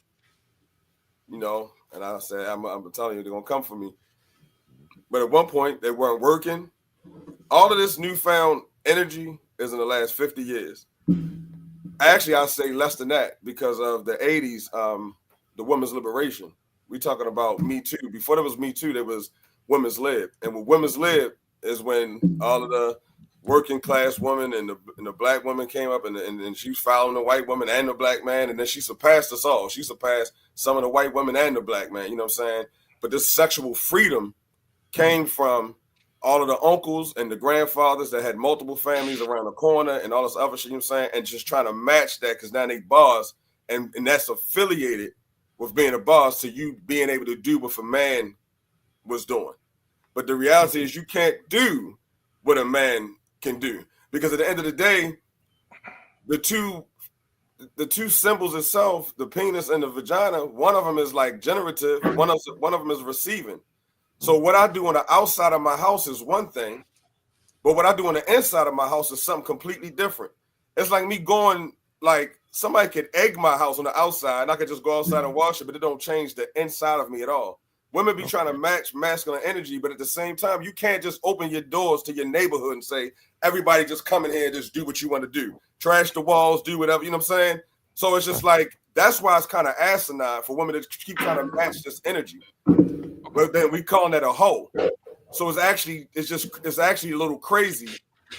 you know, and I said, I'm telling you, they're gonna come for me. But at one point, they weren't working. All of this newfound energy is in the last 50 years. Actually, I'll say less than that because of the 80s, the women's liberation. We're talking about Me Too. Before there was Me Too, there was Women's Lib. And when Women's Lib is when all of the working class women and the black woman came up and she was following the white woman and the black man. And then she surpassed us all. She surpassed some of the white women and the black man, you know what I'm saying? But this sexual freedom came from all of the uncles and the grandfathers that had multiple families around the corner and all this other shit, you know what I'm saying? And just trying to match that because now they boss and that's affiliated with being a boss to you being able to do what a man was doing. But the reality is you can't do what a man can do because at the end of the day, the two symbols itself, the penis and the vagina, one of them is like generative, one of them is receiving. So what I do on the outside of my house is one thing, but what I do on the inside of my house is something completely different. It's like me going, like somebody could egg my house on the outside and I could just go outside and wash it, but it don't change the inside of me at all. Women be trying to match masculine energy, but at the same time, you can't just open your doors to your neighborhood and say, everybody just come in here and just do what you want to do. Trash the walls, do whatever, you know what I'm saying? So it's just like, that's why it's kind of asinine for women to keep trying to match this energy. But then we calling that a hoe. So it's actually a little crazy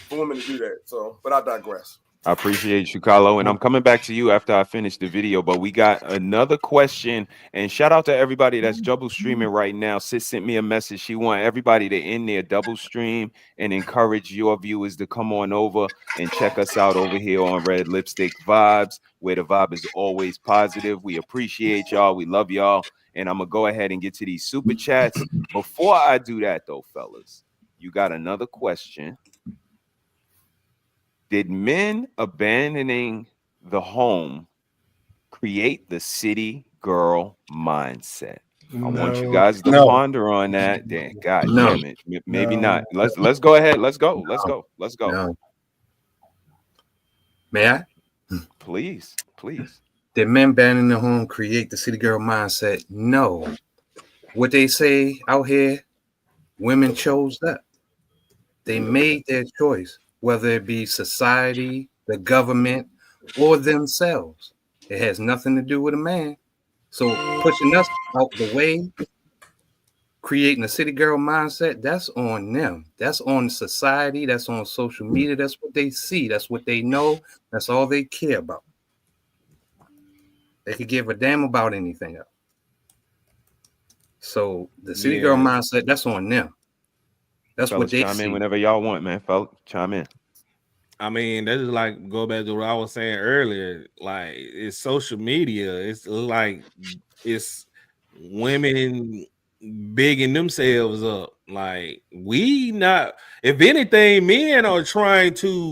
for women to do that. So, but I digress. I appreciate you, Carlo, and I'm coming back to you after I finish the video, but we got another question, and shout out to everybody that's double streaming right now. Sis sent me a message. She want everybody to in there double stream and encourage your viewers to come on over and check us out over here on Red Lipstick Vibes, where the vibe is always positive. We appreciate y'all. We love y'all, and I'm going to go ahead and get to these super chats. Before I do that, though, fellas, you got another question. Did men abandoning the home create the city girl mindset? I want you guys to ponder on that. Damn, God damn it. Maybe not. Let's go ahead. Let's go. No. May I? Please. Did men abandoning the home create the city girl mindset? No. What they say out here, women chose that. They made their choice. Whether it be society, the government, or themselves. It has nothing to do with a man. So pushing us out the way, creating a city girl mindset, that's on them. That's on society. That's on social media. That's what they see. That's what they know. That's all they care about. They could give a damn about anything else. So the city girl mindset, that's on them. That's fellas, what they chime see. in whenever y'all want, man. Fellas, chime in. I mean, that is like go back to what I was saying earlier. Like it's social media. It's like it's women bigging themselves up. Like we not. If anything, men are trying to